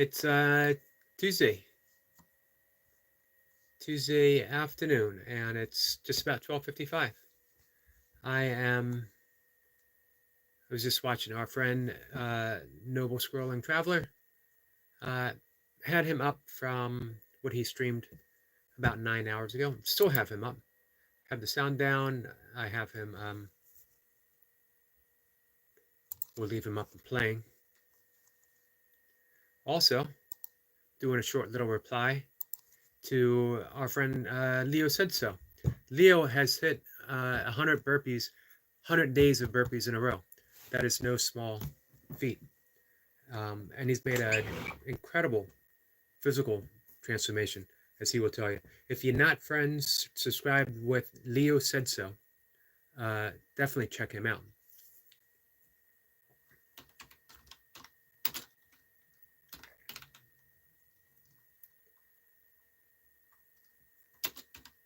It's Tuesday afternoon, and it's just about 12:55. I am. I was just watching our friend Noble Scrolling Traveler. Uh, had him up from what he streamed about 9 hours ago. Still have him up. Have the sound down. I have him. We'll leave him up and playing. Also, doing a short little reply to our friend Leo said so. Leo has hit 100 burpees, 100 days of burpees in a row. That is no small feat. And he's made an incredible physical transformation, as he will tell you. If you're not friends, subscribed with Leo Said So, definitely check him out.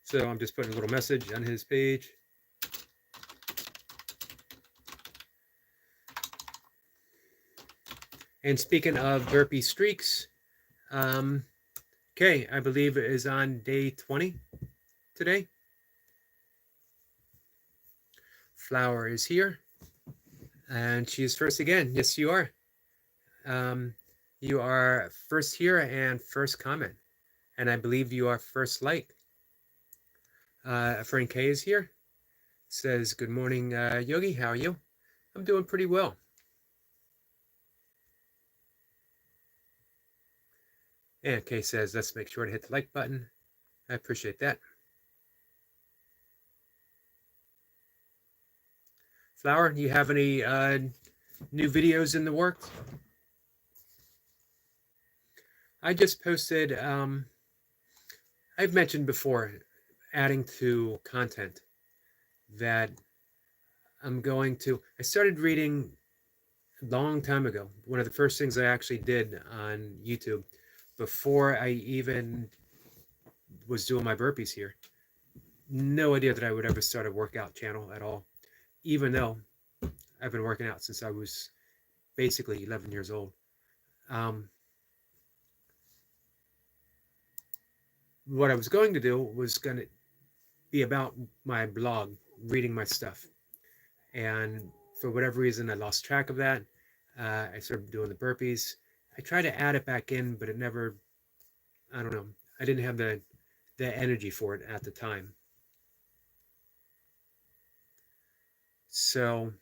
So I'm just putting a little message on his page. And speaking of burpee streaks, Kay, I believe, is on day 20 today. Flower is here, and she is first again. Yes, you are. You are first here and first comment, and I believe you are first like. Friend Kay is here. Says, good morning, Yogi. How are you? I'm doing pretty well. And Kay says, let's make sure to hit the like button. I appreciate that. Flower, do you have any new videos in the works? I just posted, I've mentioned before, adding to content that I started reading a long time ago. One of the first things I actually did on YouTube before I even was doing my burpees here. No idea that I would ever start a workout channel at all, even though I've been working out since I was basically 11 years old. What I was going to do was going to be about my blog, reading my stuff. And for whatever reason, I lost track of that. I started doing the burpees. I tried to add it back in, but it never, I don't know. I didn't have the energy for it at the time. So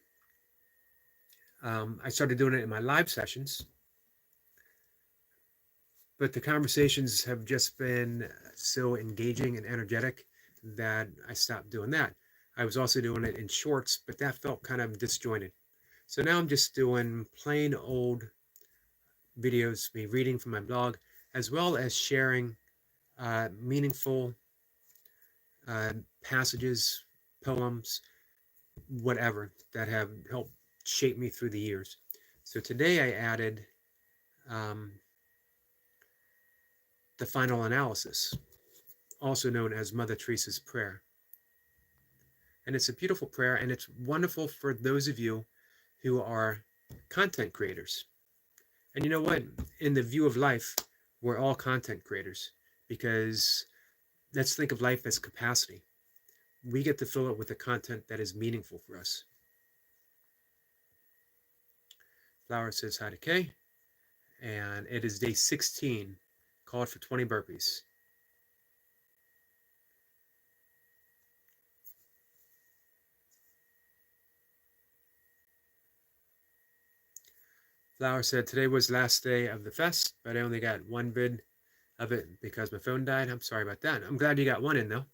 I started doing it in my live sessions. But the conversations have just been so engaging and energetic that I stopped doing that. I was also doing it in shorts, but that felt kind of disjointed. So now I'm just doing plain old videos, me reading from my blog, as well as sharing meaningful passages, poems, whatever, that have helped shape me through the years. So today I added the final analysis, also known as Mother Teresa's prayer. And it's a beautiful prayer, and it's wonderful for those of you who are content creators. And you know what? In the view of life, we're all content creators, because let's think of life as capacity. We get to fill it with the content that is meaningful for us. Flower says hi to Kay, and it is day 16, called for 20 burpees. Flower said, today was the last day of the fest, but I only got one vid of it because my phone died. I'm sorry about that. I'm glad you got one in, though.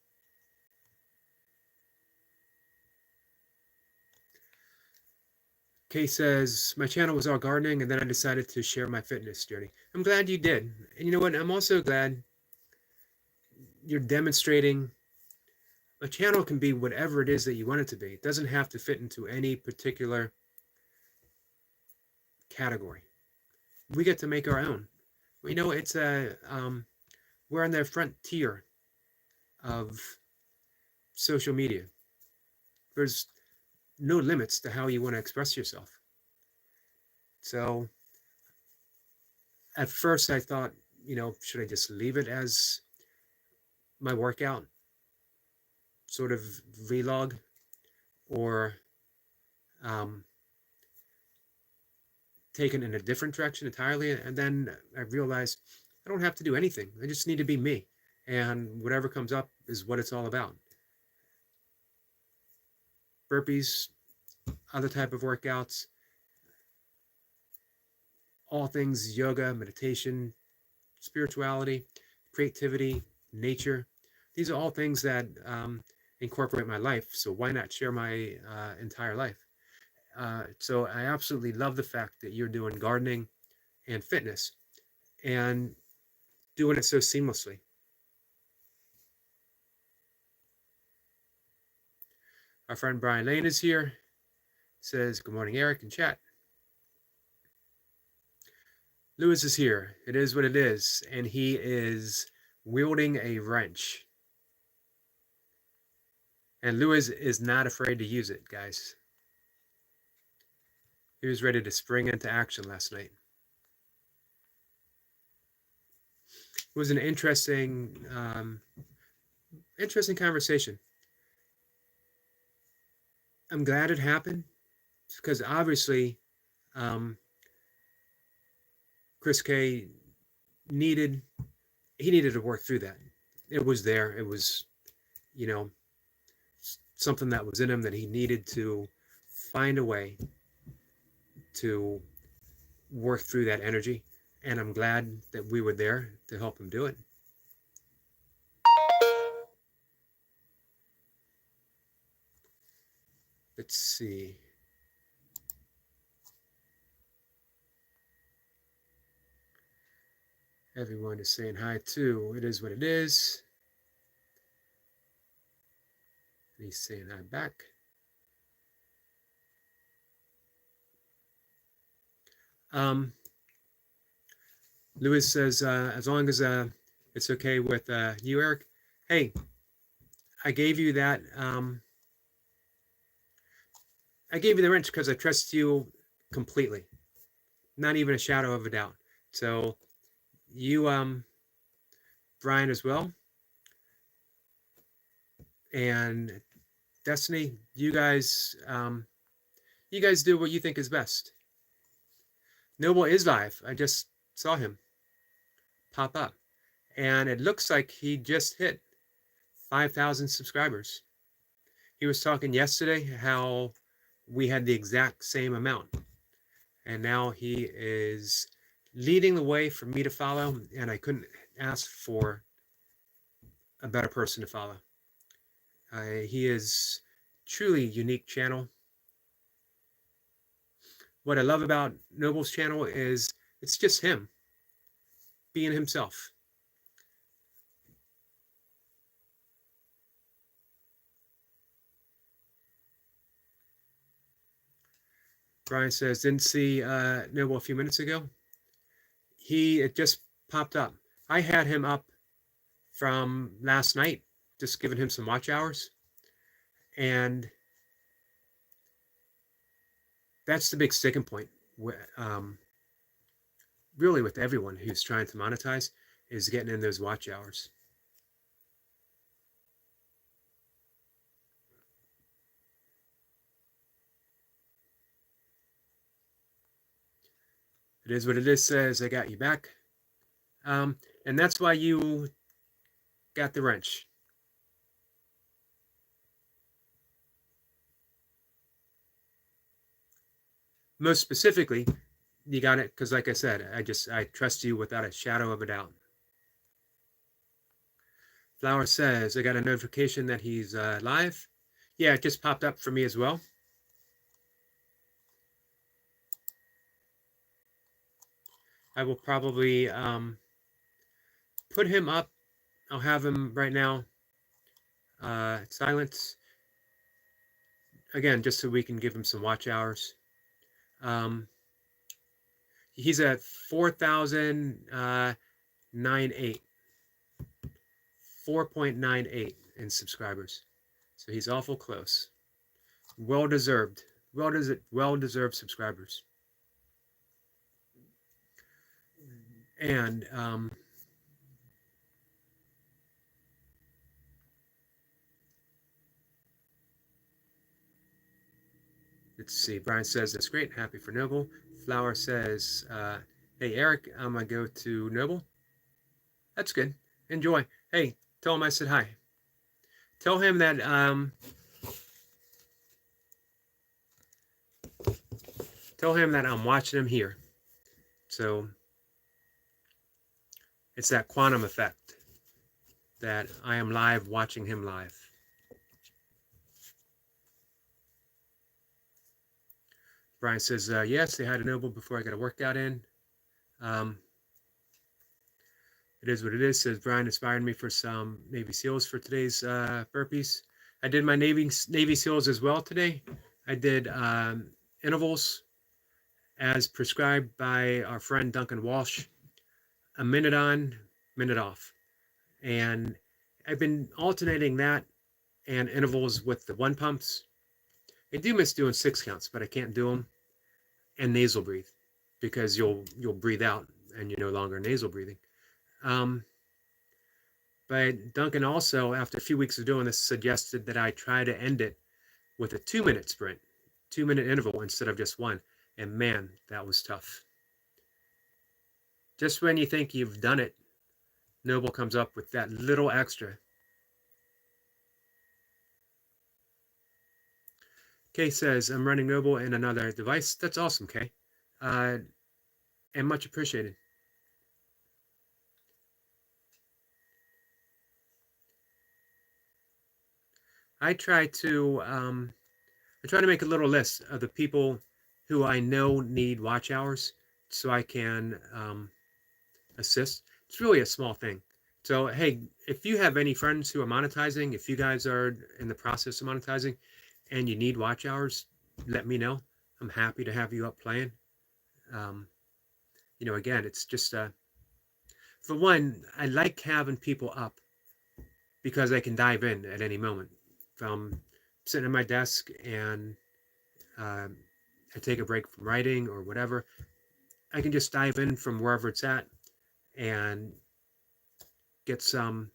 Kay says, my channel was all gardening, and then I decided to share my fitness journey. I'm glad you did. And you know what? I'm also glad you're demonstrating a channel can be whatever it is that you want it to be. It doesn't have to fit into any particular category. We get to make our own. You know, it's we're on the frontier of social media. There's no limits to how you want to express yourself. So At first I thought, should I just leave it as my workout sort of vlog, or um, take it in a different direction entirely? And then I realized I don't have to do anything. I just need to be me. And whatever comes up is what it's all about. Burpees, other type of workouts, all things yoga, meditation, spirituality, creativity, nature. These are all things that incorporate my life. So why not share my entire life? So I absolutely love the fact that you're doing gardening and fitness and doing it so seamlessly. Our friend Brian Lane is here. Says, good morning, Eric, in chat. Lewis is here. It is what it is. And he is wielding a wrench. And Lewis is not afraid to use it, guys. He was ready to spring into action last night. It was an interesting conversation. I'm glad it happened because obviously Chris K needed to work through that. It was there. It was, something that was in him that he needed to find a way to work through that energy. And I'm glad that we were there to help him do it. Let's see. Everyone is saying hi too. It is what it is. And he's saying hi back. Lewis says, as long as it's okay with you, Eric. Hey, I gave you that. I gave you the wrench because I trust you completely. Not even a shadow of a doubt. So you, Brian, as well. And Destiny, you guys do what you think is best. Noble is live. I just saw him pop up. And it looks like he just hit 5,000 subscribers. He was talking yesterday how we had the exact same amount. And now he is leading the way for me to follow. And I couldn't ask for a better person to follow. He is truly unique channel. What I love about Noble's channel is it's just him being himself. Brian says, didn't see Noble a few minutes ago. It just popped up. I had him up from last night, just giving him some watch hours. And that's the big sticking point. Really with everyone who's trying to monetize is getting in those watch hours. It is what it is, says I got you back. And that's why you got the wrench. Most specifically, you got it because, like I said, I trust you without a shadow of a doubt. Flower says, I got a notification that he's live. Yeah, it just popped up for me as well. I will probably put him up. I'll have him right now. Silence. Again, just so we can give him some watch hours. He's at 4,098. 4.98 in subscribers. So he's awful close. Well deserved. Well deserved subscribers. And let's see. Brian says that's great. Happy for Noble. Flower says, "Hey Eric, I'm gonna go to Noble. That's good. Enjoy. Hey, tell him I said hi. Tell him that I'm watching him here. So it's that quantum effect that I am live watching him live." Brian says, "Yes, say hi to Noble before I get a workout in." Um, It is what it is. Says Brian inspired me for some Navy SEALs for today's burpees. I did my Navy SEALs as well today. I did intervals as prescribed by our friend Duncan Walsh, a minute on, minute off. And I've been alternating that and intervals with the one pumps. I do miss doing 6 counts, but I can't do them and nasal breathe because you'll breathe out and you're no longer nasal breathing. But Duncan also, after a few weeks of doing this, suggested that I try to end it with a 2-minute sprint, 2-minute interval instead of just one. And man, that was tough. Just when you think you've done it, Noble comes up with that little extra. Kay says, I'm running Noble in another device. That's awesome, Kay. And much appreciated. I try to make a little list of the people who I know need watch hours so I can assist. It's really a small thing. So, hey, if you have any friends who are monetizing, if you guys are in the process of monetizing and you need watch hours, let me know. I'm happy to have you up playing. Again, it's just, for one, I like having people up because I can dive in at any moment. If I'm sitting at my desk and I take a break from writing or whatever, I can just dive in from wherever it's at and get some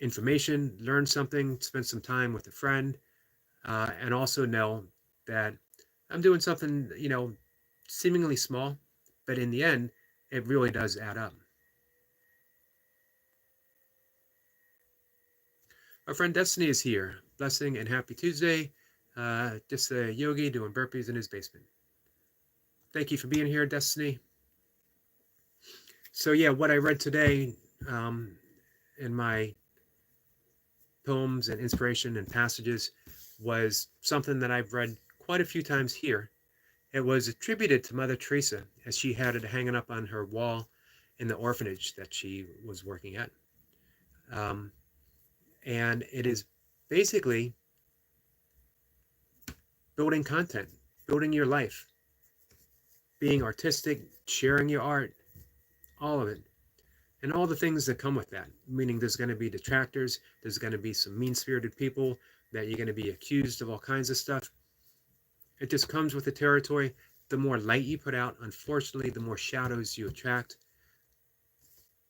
information, learn something, spend some time with a friend, and also know that I'm doing something, seemingly small, but in the end, it really does add up. Our friend Destiny is here. Blessing and happy Tuesday. Just a yogi doing burpees in his basement. Thank you for being here, Destiny. So yeah, what I read today in my poems and inspiration and passages was something that I've read quite a few times here. It was attributed to Mother Teresa as she had it hanging up on her wall in the orphanage that she was working at. And it is basically building content, building your life, being artistic, sharing your art, all of it. And all the things that come with that, meaning there's going to be detractors, there's going to be some mean-spirited people, that you're going to be accused of all kinds of stuff. It just comes with the territory. The more light you put out, unfortunately, the more shadows you attract,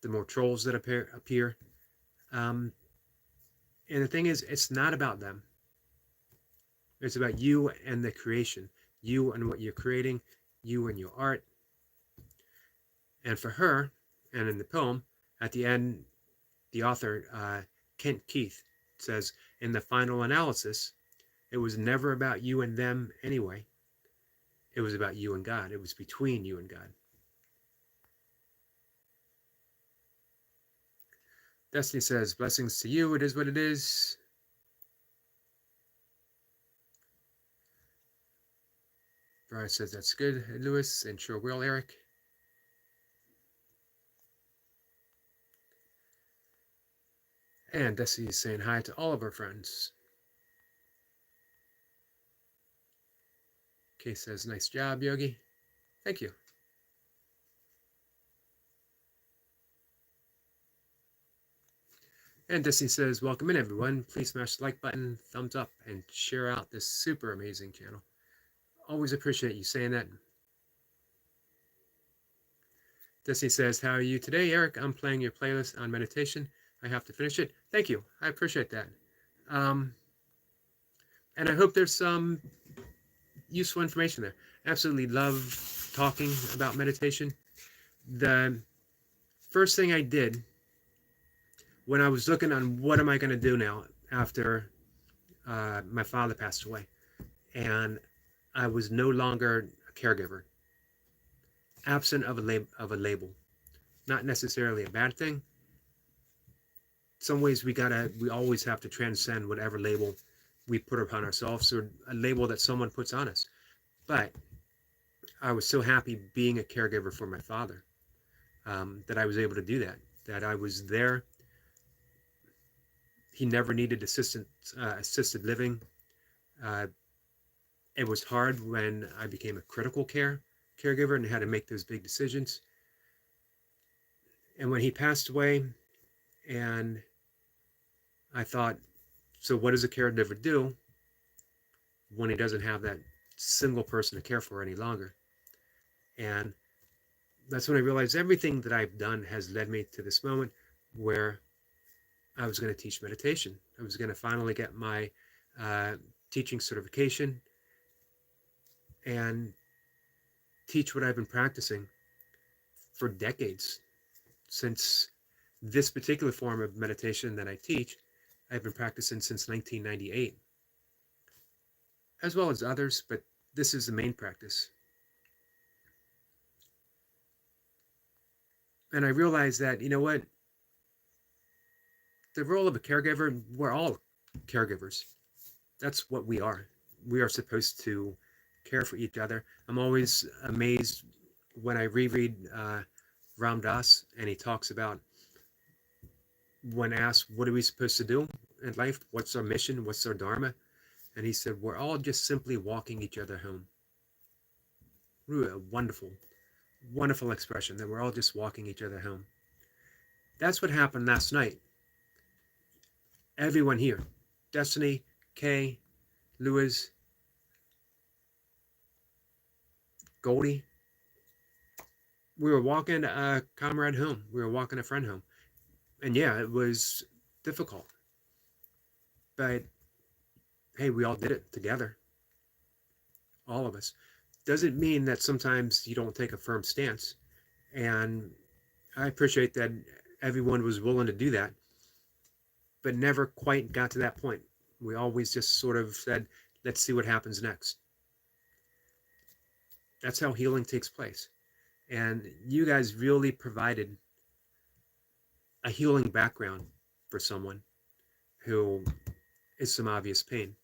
the more trolls that appear. And the thing is, it's not about them. It's about you and the creation, you and what you're creating, you and your art. And for her, and in the poem, at the end, the author, Kent Keith, says, in the final analysis, it was never about you and them anyway. It was about you and God. It was between you and God. Destiny says, blessings to you. It is what it is. Brian says, that's good, Lewis, and sure will, Eric. And Destiny is saying hi to all of our friends. Kay says, nice job, Yogi. Thank you. And Destiny says, welcome in, everyone. Please smash the like button, thumbs up, and share out this super amazing channel. Always appreciate you saying that. Destiny says, how are you today, Eric? I'm playing your playlist on meditation. I have to finish it. Thank you. I appreciate that. Um, and I hope there's some useful information there. Absolutely love talking about meditation. The first thing I did when I was looking on what am I going to do now after my father passed away, and I was no longer a caregiver, absent of a label. Not necessarily a bad thing. Some ways we always have to transcend whatever label we put upon ourselves or a label that someone puts on us. But I was so happy being a caregiver for my father, that I was able to do that. That I was there. He never needed assisted living. Uh, it was hard when I became a critical caregiver and had to make those big decisions. And when he passed away, and I thought, so what does a caregiver do when he doesn't have that single person to care for any longer? And that's when I realized everything that I've done has led me to this moment where I was going to teach meditation. I was going to finally get my uh, teaching certification and teach what I've been practicing for decades. Since this particular form of meditation that I teach, I've been practicing since 1998, as well as others, but this is the main practice. And I realized that, you know what, the role of a caregiver, we're all caregivers. That's what we are. We are supposed to care for each other. I'm always amazed when I reread Ram Dass and he talks about when asked, what are we supposed to do in life? What's our mission? What's our dharma? And he said, we're all just simply walking each other home. Ooh, a wonderful, wonderful expression that we're all just walking each other home. That's what happened last night. Everyone here, Destiny, Kay, Lewis, Goldie, we were walking a comrade home. We were walking a friend home. And yeah, it was difficult. But hey, we all did it together. All of us. Doesn't mean that sometimes you don't take a firm stance. And I appreciate that everyone was willing to do that, but never quite got to that point. We always just sort of said, let's see what happens next. That's how healing takes place. And you guys really provided a healing background for someone who is some obvious pain.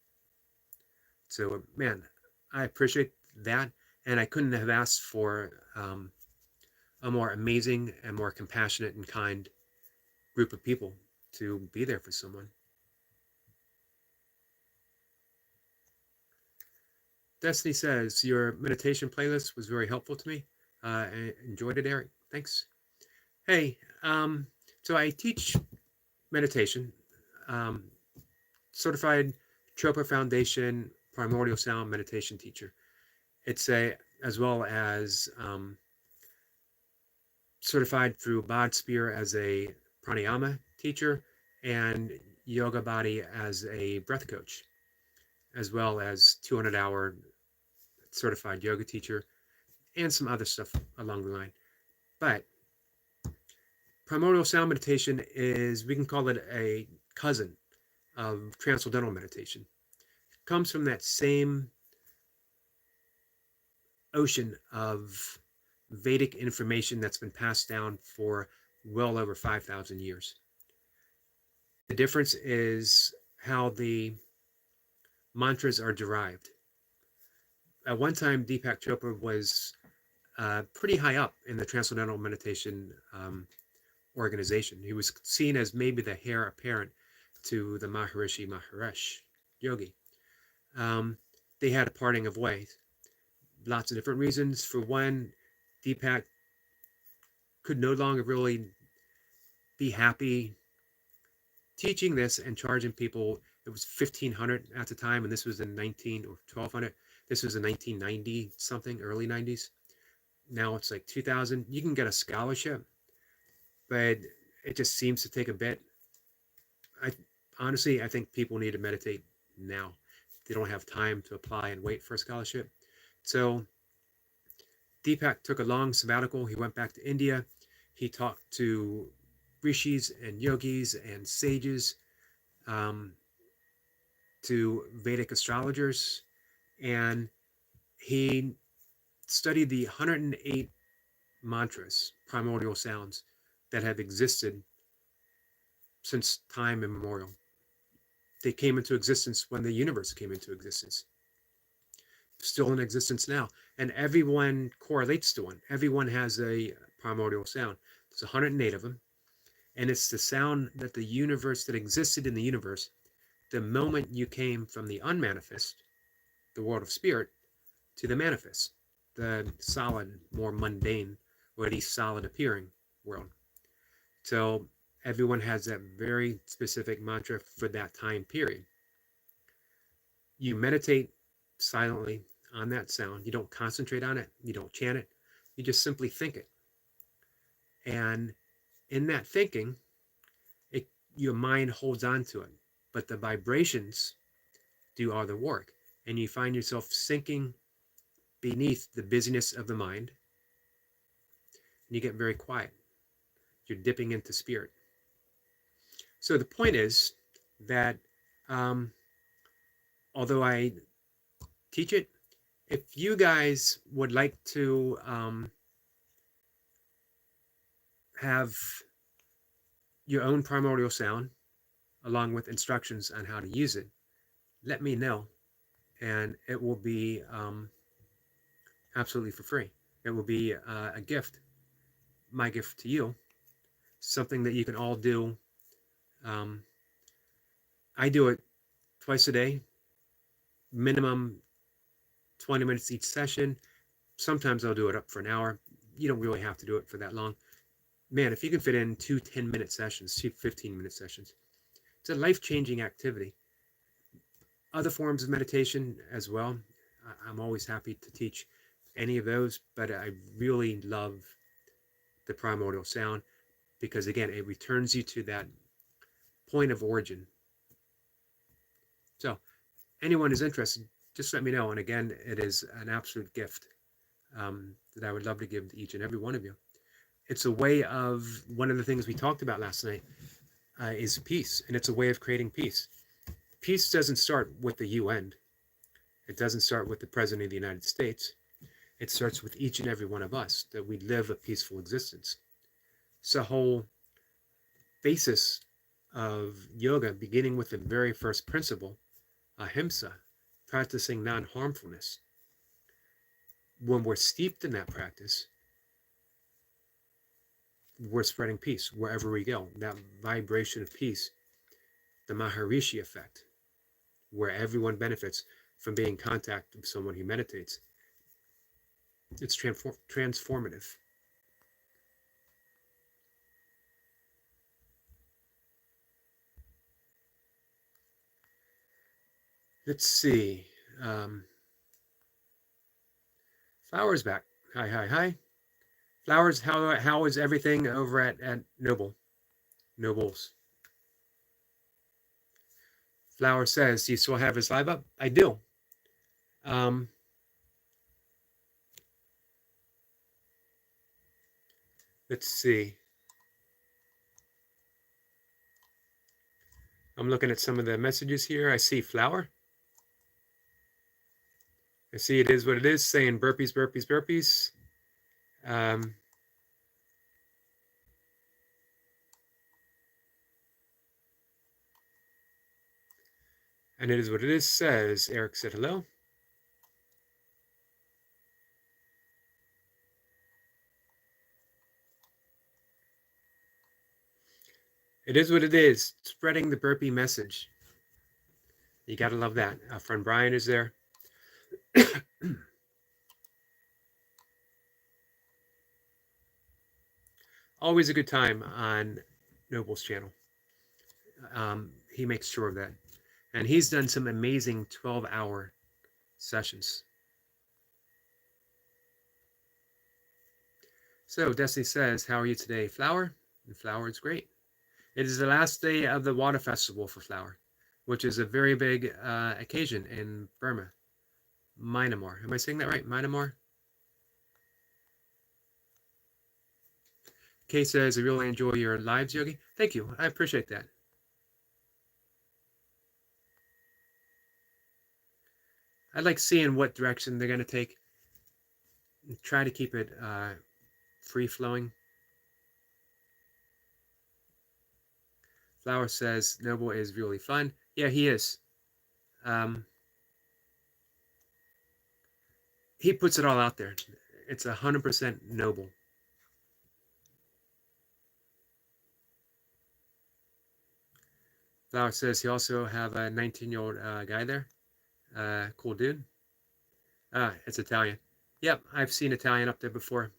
So, man, I appreciate that. And I couldn't have asked for a more amazing and more compassionate and kind group of people to be there for someone. Destiny says, your meditation playlist was very helpful to me. I enjoyed it, Eric. Thanks. Hey, so I teach meditation, um, certified Chopra Foundation primordial sound meditation teacher. It's as well as certified through Bod Spear as a pranayama teacher and Yoga Body as a breath coach, as well as 200-hour certified yoga teacher and some other stuff along the line. But primordial sound meditation is, we can call it a cousin of transcendental meditation. It comes from that same ocean of Vedic information that's been passed down for well over 5,000 years. The difference is how the mantras are derived. At one time, Deepak Chopra was pretty high up in the Transcendental Meditation organization. He was seen as maybe the heir apparent to the Maharishi Mahesh Yogi. They had a parting of ways. Lots of different reasons. For one, Deepak could no longer really be happy teaching this and charging people. It was 1,500 at the time, and this was in 1200. This was in 1990 something, early 90s, Now it's like 2,000. You can get a scholarship, but it just seems to take a bit. I honestly, I think people need to meditate now. They don't have time to apply and wait for a scholarship. So Deepak took a long sabbatical. He went back to India. He talked to rishis and yogis and sages, um, to Vedic astrologers, and he studied the 108 mantras, primordial sounds, that have existed since time immemorial. They came into existence when the universe came into existence, still in existence now. And everyone correlates to one. Everyone has a primordial sound. There's 108 of them. And it's the sound that the universe, that existed in the universe, the moment you came from the unmanifest, the world of spirit, to the manifest, the solid, more mundane, or at least solid appearing world. So everyone has that very specific mantra for that time period. You meditate silently on that sound. You don't concentrate on it. You don't chant it. You just simply think it. And in that thinking, your mind holds on to it. But the vibrations do all the work. And you find yourself sinking beneath the busyness of the mind. And you get very quiet. You're dipping into spirit. So the point is that although I teach it, if you guys would like to have your own primordial sound along with instructions on how to use it, let me know, and it will be absolutely for free. It will be a gift, my gift to you, something that you can all do. I do it twice a day, minimum 20 minutes each session. Sometimes I'll do it up for an hour. You don't really have to do it for that long. Man, if you can fit in 2 10-minute sessions, 2 15-minute sessions, it's a life-changing activity. Other forms of meditation as well. I'm always happy to teach any of those, but I really love the primordial sound because, again, it returns you to that point of origin. So anyone who's interested, just let me know. And again, it is an absolute gift that I would love to give to each and every one of you. It's a way of, one of the things we talked about last night is peace, and it's a way of creating peace. Peace doesn't start with the UN. It doesn't start with the President of the United States. It starts with each and every one of us, that we live a peaceful existence. It's the whole basis of yoga, beginning with the very first principle, ahimsa, practicing non-harmfulness. When we're steeped in that practice, we're spreading peace wherever we go. That vibration of peace, the Maharishi effect, where everyone benefits from being in contact with someone who meditates. It's transformative. Let's see. Flowers back. Hi, hi, hi. Flowers, how is everything over at Nobles? Flower says, do you still have his live up? I do. Let's see. I'm looking at some of the messages here. I see Flower. I see it is what it is, saying burpees, burpees, burpees. And it is what it is, says Eric said hello. It is what it is, spreading the burpee message. You got to love that. Our friend Brian is there. Always a good time on Noble's channel. He makes sure of that. And he's done some amazing 12-hour sessions. So Destiny says, how are you today, Flower? And Flower is great. It is the last day of the water festival for Flower, which is a very big occasion in Burma. Myanmar. Am I saying that right? Myanmar? Kay says, I really enjoy your lives, Yogi. Thank you. I appreciate that. I like seeing what direction they're going to take. Try to keep it free-flowing. Flower says, Noble is really fun. Yeah, he is. He puts it all out there. It's 100% Noble. Flower says he also have a 19-year-old guy there. Cool dude. It's Italian. Yep, I've seen Italian up there before.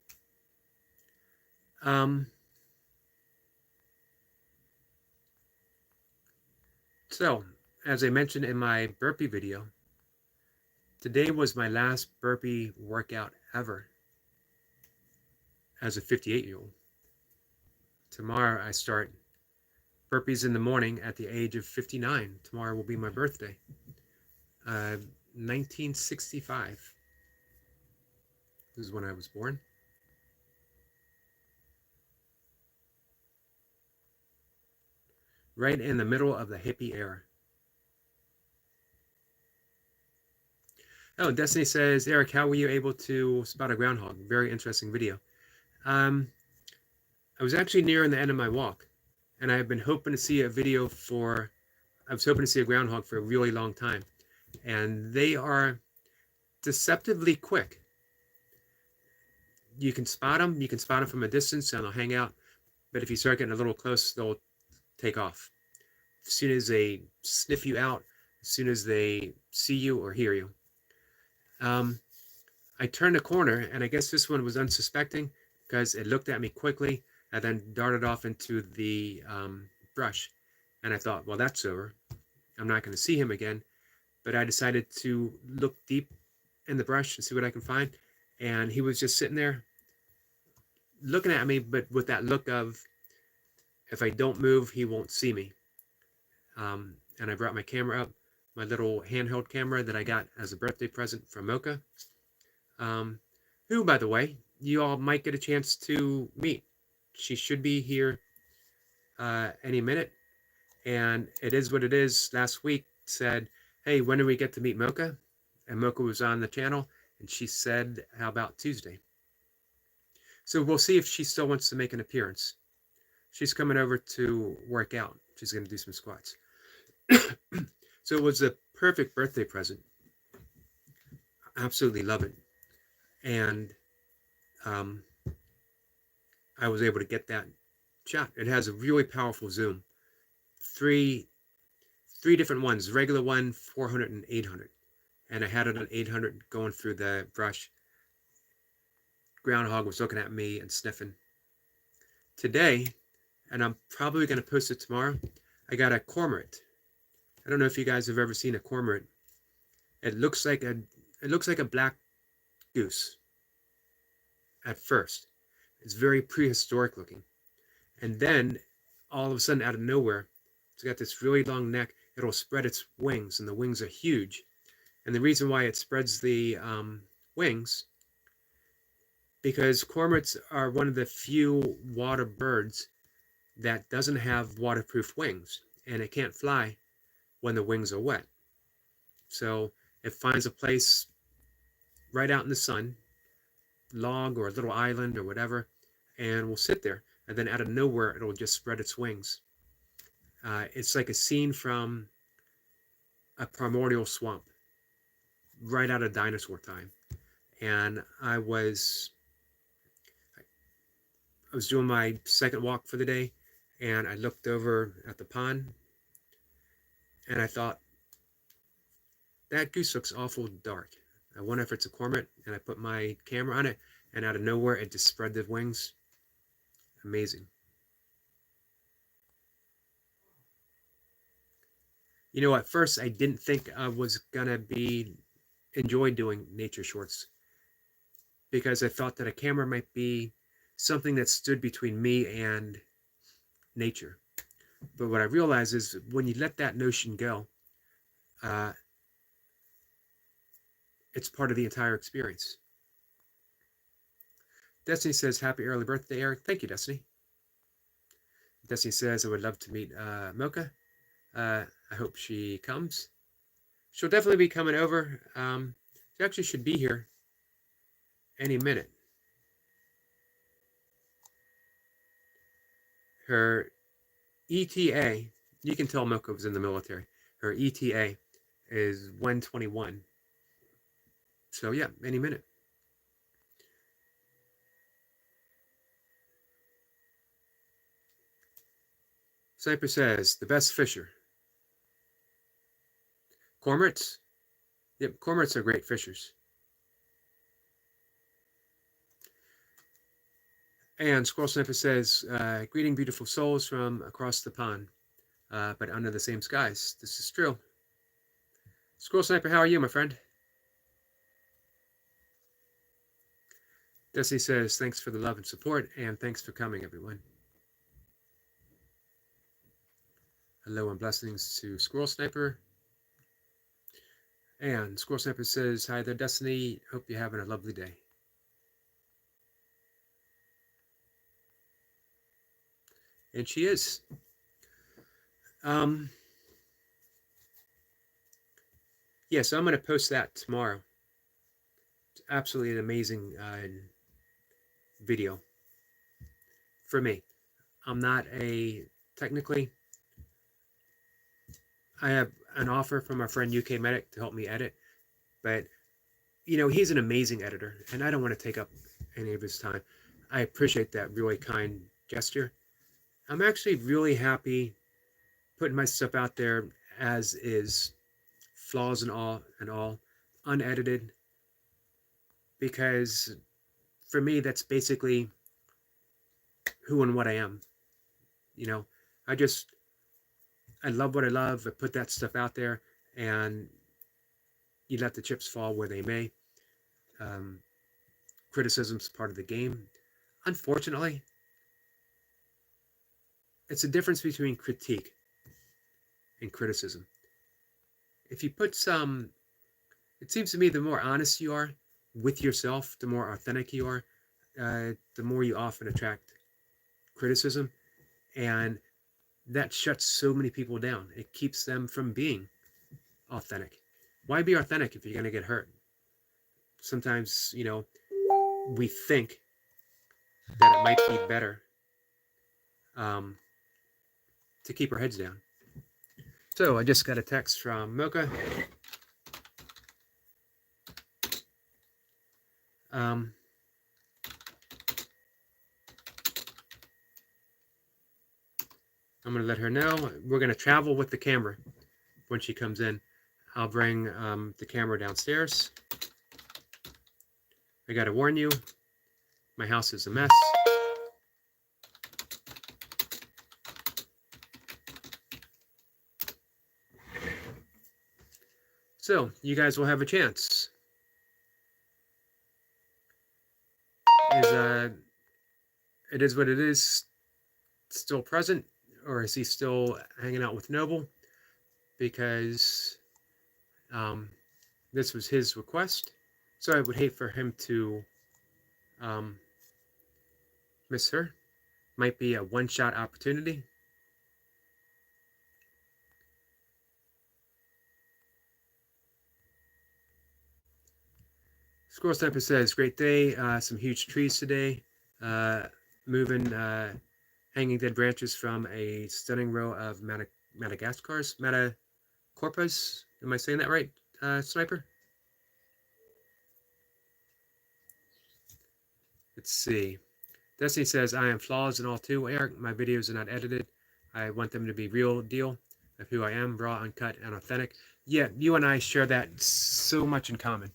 So, as I mentioned in my burpee video, today was my last burpee workout ever as a 58-year-old. Tomorrow I start burpees in the morning at the age of 59. Tomorrow will be my birthday. 1965. This is when I was born. Right in the middle of the hippie era. Oh, Destiny says, Eric, how were you able to spot a groundhog? Very interesting video. I was actually nearing the end of my walk, and I have been hoping to see a I was hoping to see a groundhog for a really long time. And they are deceptively quick. You can spot them from a distance and they'll hang out. But if you start getting a little close, they'll take off. As soon as they sniff you out, as soon as they see you or hear you. I turned a corner, and I guess this one was unsuspecting because it looked at me quickly and then darted off into the brush. And I thought, well, that's over. I'm not going to see him again. But I decided to look deep in the brush and see what I can find. And he was just sitting there looking at me, but with that look of, if I don't move, he won't see me. And I brought my camera up, my little handheld camera that I got as a birthday present from Moca, who, by the way, you all might get a chance to meet. She should be here any minute. And it is what it is. Last week said, hey, when do we get to meet Moca? And Moca was on the channel, and she said, how about Tuesday? So we'll see if she still wants to make an appearance. She's coming over to work out. She's going to do some squats. So it was a perfect birthday present. Absolutely love it. And I was able to get that shot. It has a really powerful zoom. Three different ones, regular one, 400 and 800. And I had it on 800 going through the brush. Groundhog was looking at me and sniffing. Today, and I'm probably going to post it tomorrow, I got a cormorant. I don't know if you guys have ever seen a cormorant. It looks like a black goose at first. It's very prehistoric looking. And then all of a sudden, out of nowhere, it's got this really long neck. It'll spread its wings, and the wings are huge. And the reason why it spreads the wings, because cormorants are one of the few water birds that doesn't have waterproof wings, and it can't fly when the wings are wet. So it finds a place right out in the sun, log or a little island or whatever, and will sit there. And then out of nowhere, it'll just spread its wings. It's like a scene from a primordial swamp, right out of dinosaur time. And I was doing my second walk for the day, and I looked over at the pond, and I thought, that goose looks awful dark. I wonder if it's a cormorant, and I put my camera on it, and out of nowhere, it just spread the wings. Amazing. You know, at first, I didn't think I was gonna enjoy doing nature shorts, because I thought that a camera might be something that stood between me and nature. But what I realize is when you let that notion go, uh, it's part of the entire experience. Destiny says, happy early birthday, Eric. Thank you, Destiny. Destiny says, I would love to meet Moca. I hope she comes. She'll definitely be coming over. She actually should be here any minute. Her ETA, you can tell Moca was in the military. Her ETA is 121. So yeah, any minute. Sniper says, the best fisher. Cormorants? Yep, cormorants are great fishers. And Squirrel Sniper says, greeting beautiful souls from across the pond, but under the same skies. This is true. Squirrel Sniper, how are you, my friend? Desi says, thanks for the love and support, and thanks for coming, everyone. Hello and blessings to Squirrel Sniper. And Squirrel Sniper says, hi there, Destiny. Hope you're having a lovely day. And she is. Yeah, so I'm going to post that tomorrow. It's absolutely an amazing video for me. I'm not technically, I have an offer from our friend UK Medic to help me edit, but he's an amazing editor, and I don't want to take up any of his time. I appreciate that really kind gesture. I'm actually really happy putting my stuff out there as is, flaws and all, unedited, because for me, that's basically who and what I am. I love what I love. I put that stuff out there, and you let the chips fall where they may. Criticism's part of the game. Unfortunately, it's a difference between critique and criticism. If you put it seems to me the more honest you are with yourself, the more authentic you are, the more you often attract criticism, and that shuts so many people down. It keeps them from being authentic. Why be authentic if you're going to get hurt? Sometimes, we think that it might be better to keep our heads down. So I just got a text from Moca. I'm going to let her know. We're going to travel with the camera when she comes in. I'll bring the camera downstairs. I got to warn you, my house is a mess. So you guys will have a chance. It is what it is. Still present, or is he still hanging out with Noble? Because this was his request, so I would hate for him to miss her. Might be a one-shot opportunity. Squirrel Sniper says, great day, some huge trees today, moving hanging dead branches from a stunning row of Madagascars, Metacorpus. Am I saying that right, Sniper? Let's see. Destiny says, I am flaws and all too, Eric. My videos are not edited. I want them to be real deal of who I am, raw, uncut, and authentic. Yeah, you and I share that so much in common.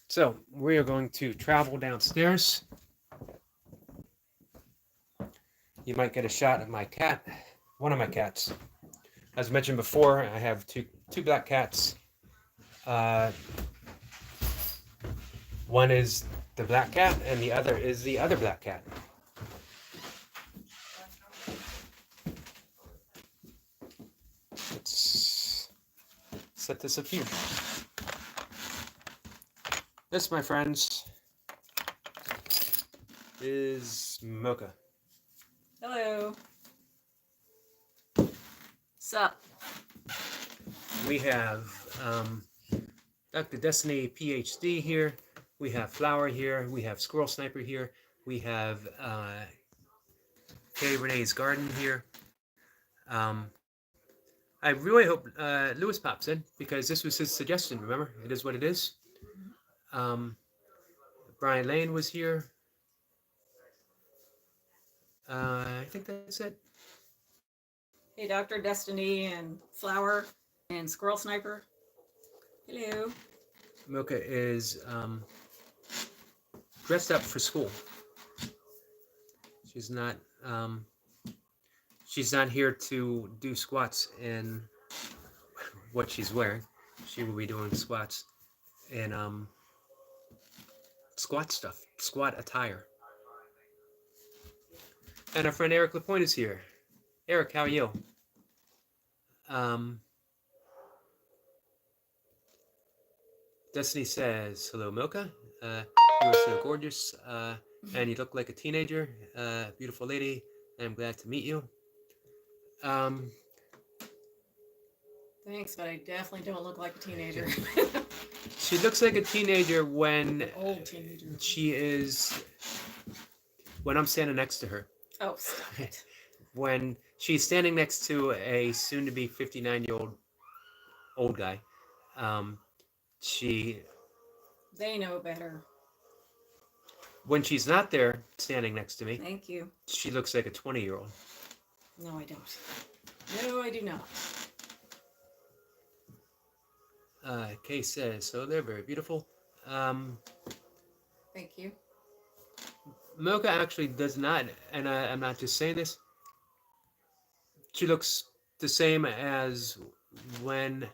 So we are going to travel downstairs. You might get a shot of my cat, one of my cats. As mentioned before, I have two black cats. One is the black cat, and the other is the other black cat. set this up here. This, my friends, is Mocha. Hello. Sup? We have Dr. Destiny PhD here. We have Flower here. We have Squirrel Sniper here. We have Kay Renee's Garden here. I really hope Lewis pops in because this was his suggestion. Remember, it is what it is. Brian Lane was here. I think that's it. Hey, Dr. Destiny and Flower and Squirrel Sniper. Hello. Mocha is dressed up for school. She's not. She's not here to do squats in what she's wearing. She will be doing squats in squat stuff, squat attire. And our friend Eric Lapointe is here. Eric, how are you? Destiny says, hello, Mocha. You are so gorgeous, and you look like a teenager. Beautiful lady. I'm glad to meet you. Thanks, but I definitely don't look like a teenager. She looks like a teenager when Old teenager. she is, when I'm standing next to her. Oh, stop it. When she's standing next to a soon-to-be 59-year-old old guy, They know better. when she's not there standing next to me, Thank you. she looks like a 20-year-old. No, I don't. No, I do not. Kay says, so they're very beautiful. Thank you. Mocha actually does not, and I'm not just saying this, she looks the same as when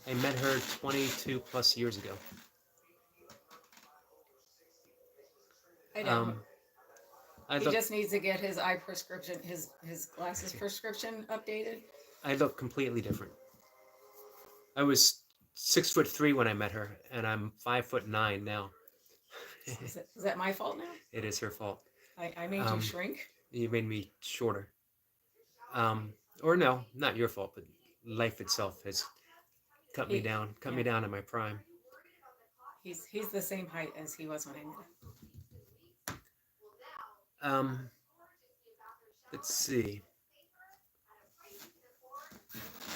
I met her 22 plus years ago. I don't. I He look, just needs to get his eye prescription, his glasses prescription updated. I look completely different. I was 6'3" when I met her, and I'm 5'9" now. Is that my fault now? It is her fault. I made you shrink? You made me shorter. Or no, not your fault, but life itself has cut me down in my prime. He's the same height as he was when I met him. Let's see.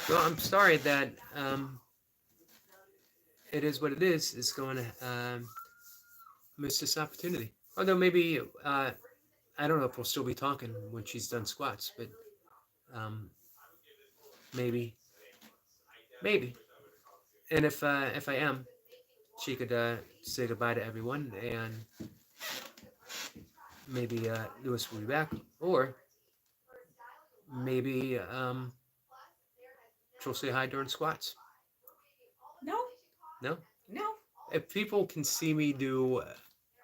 Well, I'm sorry that it is what it is. It's going to miss this opportunity. Although maybe I don't know if we'll still be talking when she's done squats, but maybe. And if I am, she could say goodbye to everyone, and maybe Lewis will be back, or maybe she'll say hi during squats. No. If people can see me do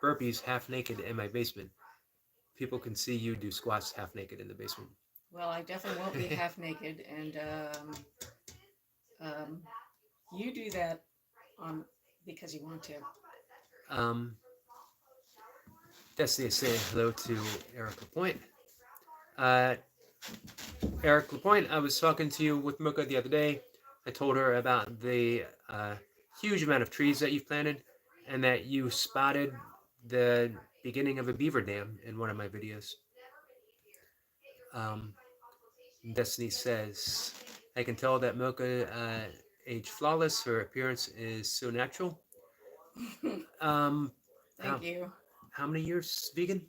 burpees half naked in my basement, people can see you do squats half naked in the basement. Well, I definitely won't be half naked, and you do that because you want to. Destiny is saying hello to Eric Lapointe. Eric Lapointe, I was talking to you with Mocha the other day. I told her about the huge amount of trees that you've planted, and that you spotted the beginning of a beaver dam in one of my videos. Destiny says, I can tell that Mocha aged flawless. Her appearance is so natural. Thank you. How many years vegan?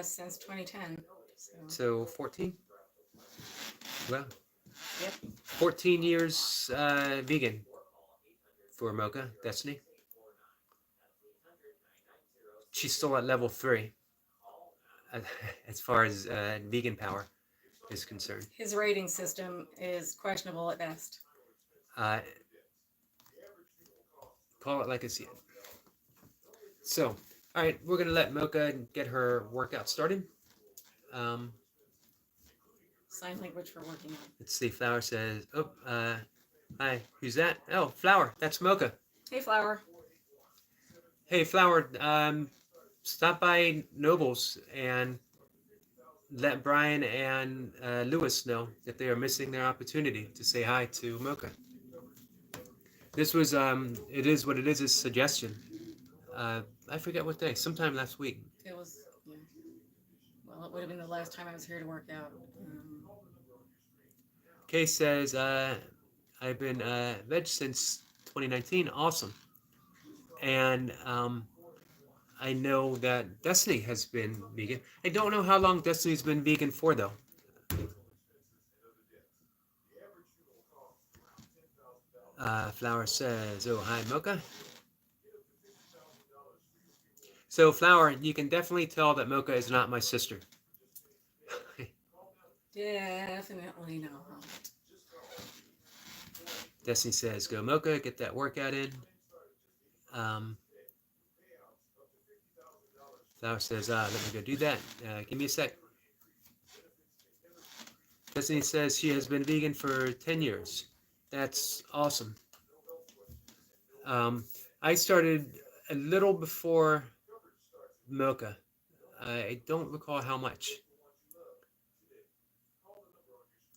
Since 2010. So 14? Well, Yep. 14 years vegan for Mocha, Destiny. She's still at level 3 as far as vegan power is concerned. His rating system is questionable at best. Call it like I see it. So, all right, we're going to let Mocha get her workout started. Sign language for working on. Let's see, Flower says, Hi, who's that? Oh, Flower. That's Mocha. Hey, Flower. Hey, Flower. Stop by Nobles and let Brian and Lewis know that they are missing their opportunity to say hi to Mocha. This was it is what it is. A suggestion. I forget what day. Sometime last week. It was, yeah. Well, it would have been the last time I was here to work out. Kay says, I've been veg since 2019. Awesome. And I know that Destiny has been vegan. I don't know how long Destiny's been vegan for, though. Flower says, oh, hi, Mocha. So, Flower, you can definitely tell that Mocha is not my sister. Definitely not. Destiny says, go, Mocha, get that workout in. Flower says, let me go do that. Give me a sec. Destiny says she has been vegan for 10 years. That's awesome. I started a little before Mocha. I don't recall how much.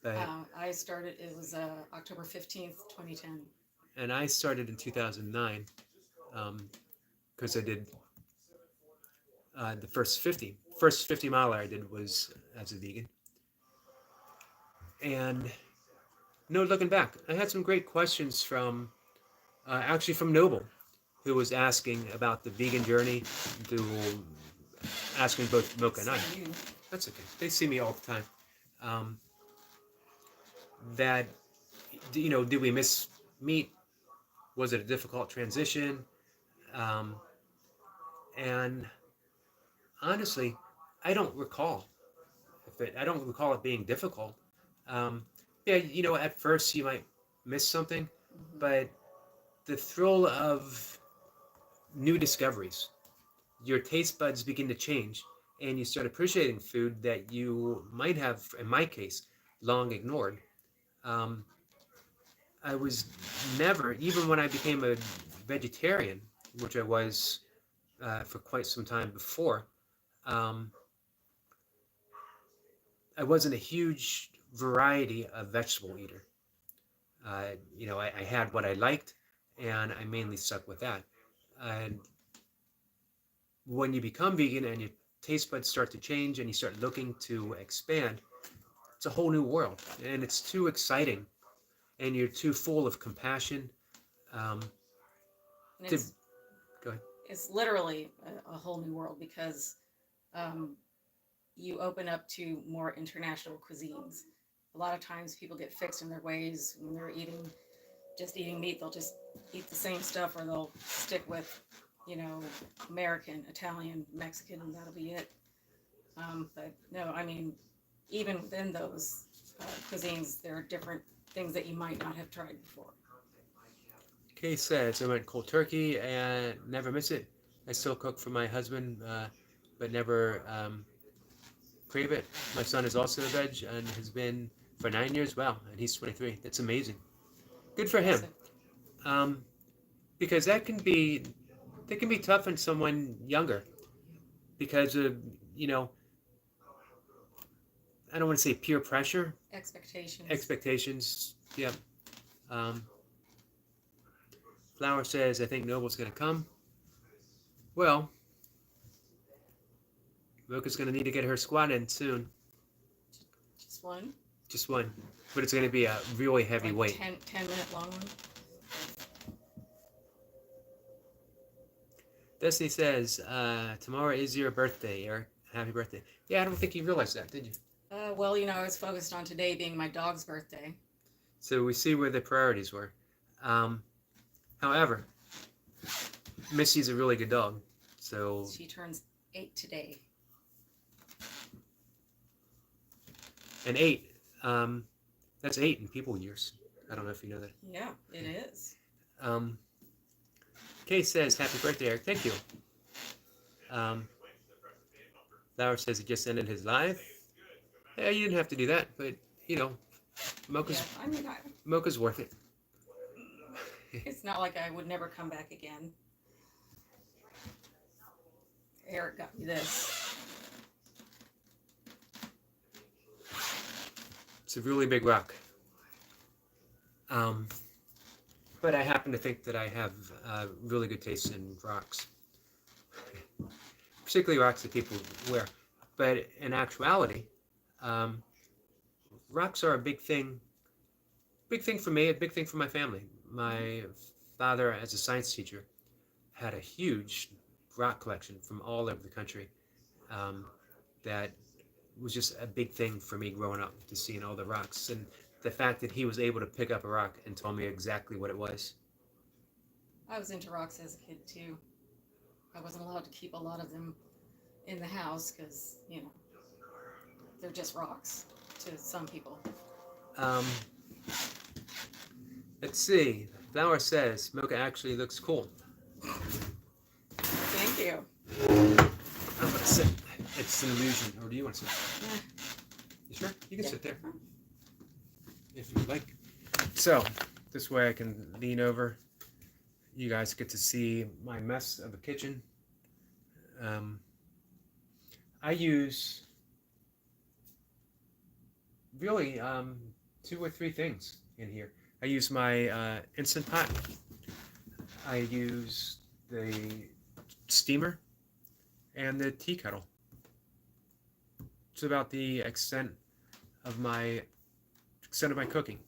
But, I started, it was October 15th, 2010. and I started in 2009 because I did the first 50 miler I did was as a vegan. And no looking back. I had some great questions from, actually from Noble, who was asking about the vegan journey, to asking both Mocha and I. So you, That's okay. They see me all the time. That, did we miss meat? Was it a difficult transition? And honestly, I don't recall I don't recall it being difficult. Yeah, at first you might miss something, but the thrill of new discoveries, your taste buds begin to change, and you start appreciating food that you might have, in my case, long ignored. Um, I was never, even when I became a vegetarian, which I was for quite some time before, um, I wasn't a huge variety of vegetable eater. I had what I liked, and I mainly stuck with that. And when you become vegan and your taste buds start to change and you start looking to expand, it's a whole new world, and it's too exciting, and you're too full of compassion. Um, and to Go ahead. it's literally a whole new world because um, you open up to more international cuisines. A lot of times people get fixed in their ways when they're just eating meat. They'll just eat the same stuff, or they'll stick with, you know, American, Italian, Mexican, and that'll be it. But no, I mean, even within those cuisines, there are different things that you might not have tried before. Kay says, I went cold turkey and never miss it. I still cook for my husband, but never crave it. My son is also a veg and has been for 9 years. Wow, and he's 23. That's amazing. Good for him. Impressive. Um, because that can be tough on someone younger because of you know I don't want to say peer pressure, Expectations. expectations. Yeah. Um, Flower says, I think Noble's going to come. Well, Mocha's going to need to get her squat in soon. Just one? Just one. But it's going to be a really heavy Like weight. 10-minute long one? Destiny says, tomorrow is your birthday, Eric. Happy birthday. Yeah, I don't think you realized that, did you? Well, I was focused on today being my dog's birthday. So we see where the priorities were. However, Missy's a really good dog. So She turns 8 today. and 8, that's 8 in people years. I don't know if you know that. Yeah, it is. Kay says, happy birthday, Eric. Thank you. Flower says he just ended his live. Yeah, you didn't have to do that, but, Mocha's, Yeah, I mean, Mocha's worth it. It's not like I would never come back again. Eric got me this. It's a really big rock. But I happen to think that I have really good taste in rocks, particularly rocks that people wear. But in actuality, um, rocks are a big thing for me, a big thing for my family. My father, as a science teacher, had a huge rock collection from all over the country. Um, that was just a big thing for me growing up, to seeing all the rocks, and the fact that he was able to pick up a rock and tell me exactly what it was. I was into rocks as a kid too. I wasn't allowed to keep a lot of them in the house because, they're just rocks to some people. Um, let's see. Flower says Mocha actually looks cool. Thank you. I'm gonna sit. It's an illusion. Or do you want to sit? Yeah. You sure? You can Yeah. sit there if you'd like. So this way I can lean over. You guys get to see my mess of a kitchen. I use really two or three things in here. I use my Instant Pot. I use the steamer and the tea kettle. It's about the extent of my cooking.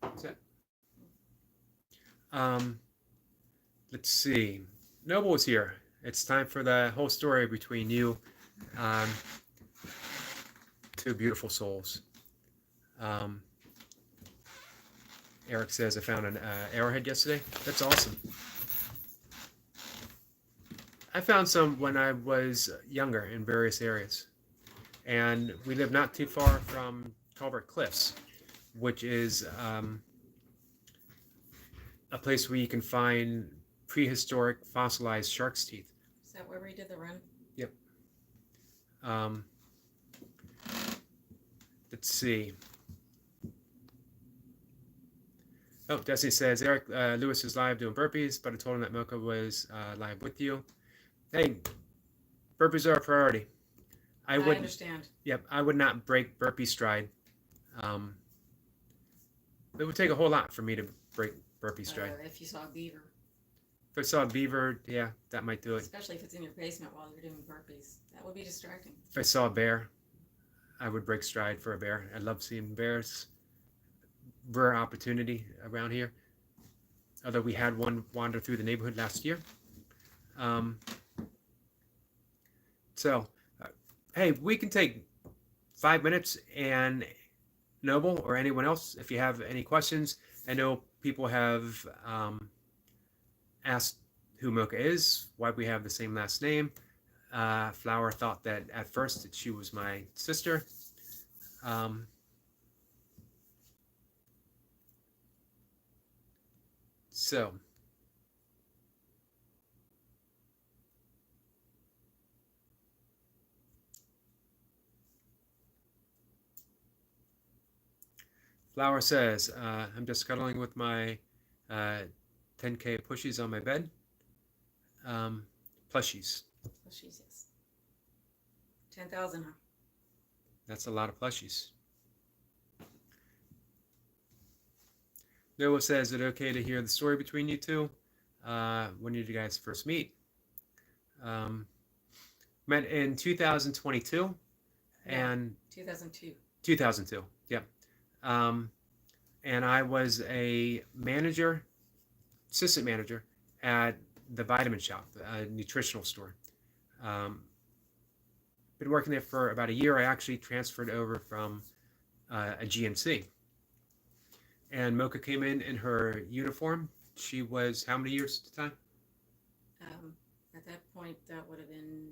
That's it. Let's see. Noble is here. It's time for the whole story between you, um, two beautiful souls. Um, Eric says I found an arrowhead yesterday. That's awesome. I found some when I was younger in various areas, and we live not too far from Culvert Cliffs, which is a place where you can find prehistoric fossilized shark's teeth. Is that where we did the run? Yep. Let's see. Oh, Destiny says Eric Lewis is live doing burpees, but I told him that Mocha was live with you. Hey, burpees are a priority. I understand. Yep, I would not break burpee stride. It would take a whole lot for me to break burpee stride. If you saw a beaver. If I saw a beaver, yeah, that might do it. Especially if it's in your basement while you're doing burpees. That would be distracting. If I saw a bear, I would break stride for a bear. I love seeing bears. Rare opportunity around here. Although we had one wander through the neighborhood last year. Hey, we can take 5 minutes, and Noble or anyone else, if you have any questions. I know people have asked who Mocha is, why we have the same last name. Flower thought that at first that she was my sister. So, Flower says, I'm just cuddling with my 10K pushies on my bed. Plushies. Plushies, yes. 10,000, huh? That's a lot of plushies. Noah says, is it okay to hear the story between you two? When did you guys first meet? Met in 2022 and 2002. 2002. Yep. And I was a manager, assistant manager at the vitamin shop, a nutritional store. Been working there for about a year. I actually transferred over from a GNC. And Mocha came in her uniform. She was how many years at the time? At that point, that would have been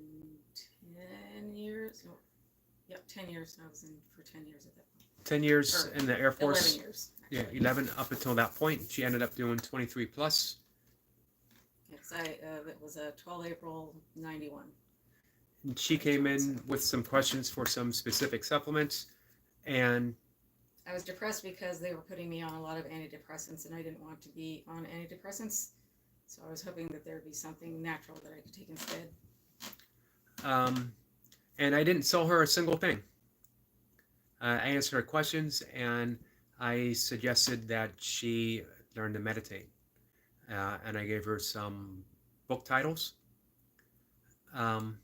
10 years. No, yep, 10 years. I was in for 10 years at that point. 10 years in the Air Force. 11 years. Yeah, Actually. 11 up until that point. She ended up doing 23 plus. Yes, it was 12 April 91. And she came in with some questions for some specific supplements, and I was depressed because they were putting me on a lot of antidepressants, and I didn't want to be on antidepressants. So I was hoping that there would be something natural that I could take instead. Um, and I didn't sell her a single thing. I answered her questions, and I suggested that she learn to meditate. And I gave her some book titles. Um,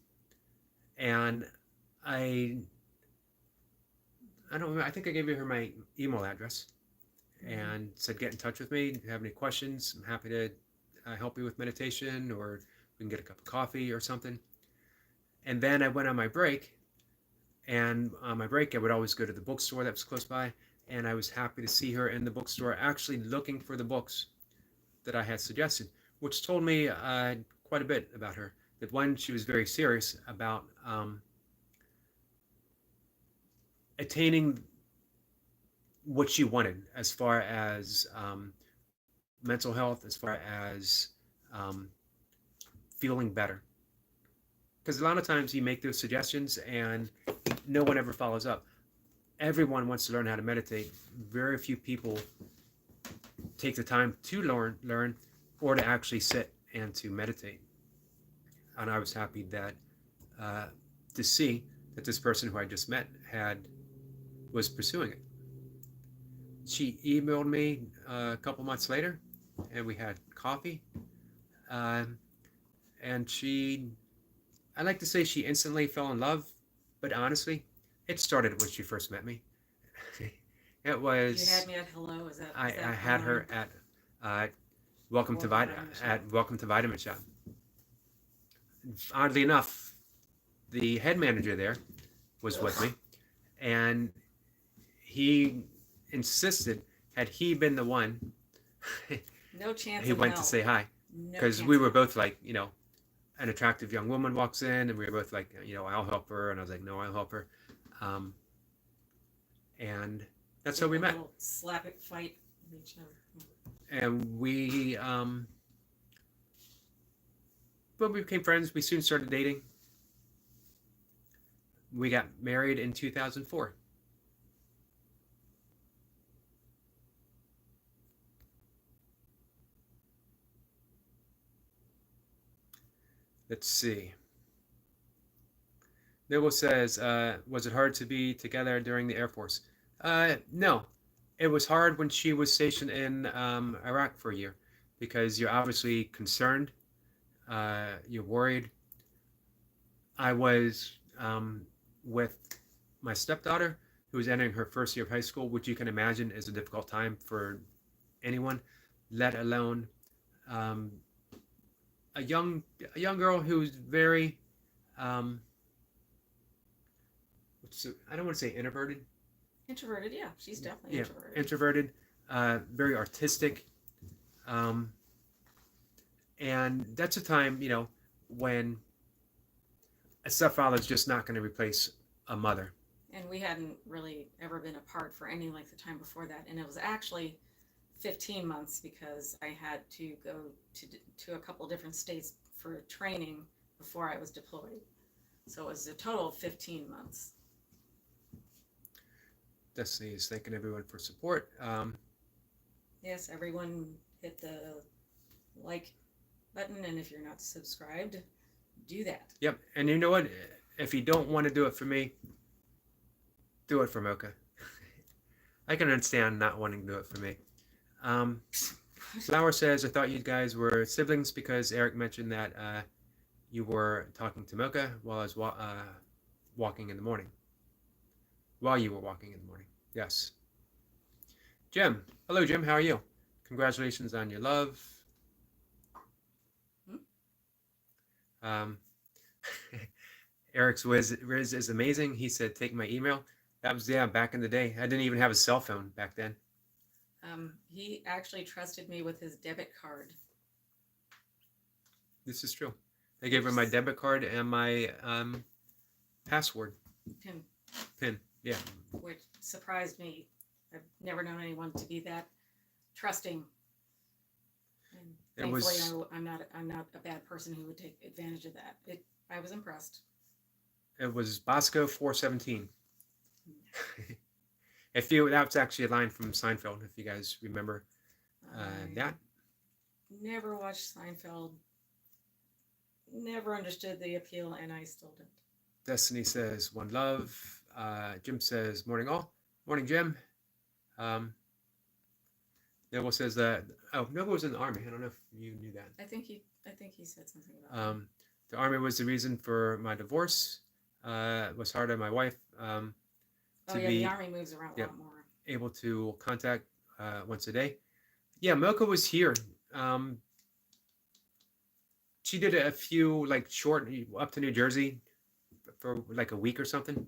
and I I don't know, I think I gave her my email address Mm-hmm. and said get in touch with me. If you have any questions, I'm happy to help you with meditation, or we can get a cup of coffee or something. And then I went on my break, and on my break I would always go to the bookstore that was close by, and I was happy to see her in the bookstore actually looking for the books that I had suggested, which told me quite a bit about her. That one, she was very serious about attaining what she wanted as far as mental health, as far as um, feeling better. Because a lot of times you make those suggestions and no one ever follows up. Everyone wants to learn how to meditate. Very few people take the time to learn, or to actually sit and to meditate. And I was happy that uh, to see that this person who I just met was pursuing it. She emailed me a couple months later, and we had coffee. Um, and I like to say she instantly fell in love, but honestly, it started when she first met me. It You had was me at hello. I, Is I that had her online? at Welcome to Vitamin Shop. Welcome to Vitamin Shop. Oddly enough, the head manager there was with me, and he insisted, had he been the one, No chance he in went to hell. say hi, No because chance we in were hell. both like, an attractive young woman walks in, and we were both like, I'll help her, and I was like, no, I'll help her, um, and that's how Get we a met, little slap it fight with each other. and we became friends. We soon started dating. We got married in 2004. Let's see. Noble says, was it hard to be together during the Air Force? No. It was hard when she was stationed in Iraq for a year, because you're obviously concerned, you're worried. I was with my stepdaughter, who was entering her first year of high school, which you can imagine is a difficult time for anyone, let alone um, a young a young girl who's very um, I don't want to say introverted. Introverted, yeah. She's definitely Yeah, introverted. introverted, very artistic, um, and that's a time when a stepfather is just not going to replace a mother. And we hadn't really ever been apart for any length of time before that. And it was actually 15 months because I had to go to a couple different states for training before I was deployed. So it was a total of 15 months. Destiny is thanking everyone for support. Yes, everyone hit the like button, and if you're not subscribed, do that. Yep, and you know what? If you don't want to do it for me, do it for Mocha. I can understand not wanting to do it for me. Um, Flower says, I thought you guys were siblings because Eric mentioned that you were talking to Mocha while I was walking in the morning. While you were walking in the morning. Yes. Jim. Hello, Jim. How are you? Congratulations on your love. Hmm? Um, Eric's Riz is amazing. He said, take my email. That was, yeah, back in the day. I didn't even have a cell phone back then. He actually trusted me with his debit card. This is true. I gave her my debit card and my password PIN, pin. Yeah. which surprised me. I've never known anyone to be that trusting. And It thankfully, was I'm not a bad person who would take advantage of that. I was impressed. Bosco 417. If you that's actually a line from Seinfeld, if you guys remember I that. never watched Seinfeld, never understood the appeal, and I still don't. Destiny says one love. Jim says morning all. Morning Jim. Um, Noble says that. Oh, Noble was in the army. I don't know if you knew that. I think he said something about that. The army was the reason for my divorce. It was hard on my wife Oh to yeah, the be army moves around a yep, lot more. able to contact once a day. Yeah, Mocha was here. Um, she did a few like short up to New Jersey for like a week or something,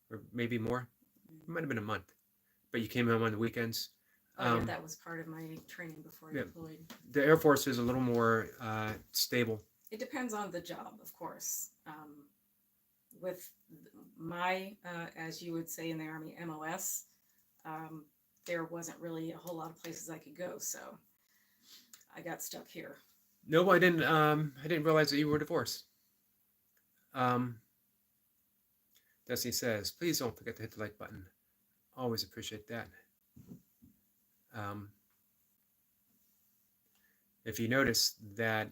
or maybe more. It might have been a month, but you came home on the weekends. Oh yeah, that was part of my training before I Yeah, deployed. the Air Force is a little more stable. It depends on the job, of course. With my, as you would say in the Army, MOS, um, there wasn't really a whole lot of places I could go, so I got stuck here. No, I didn't. I didn't realize that you were divorced. Um, Destiny says, please don't forget to hit the like button. Always appreciate that. Um, if you notice that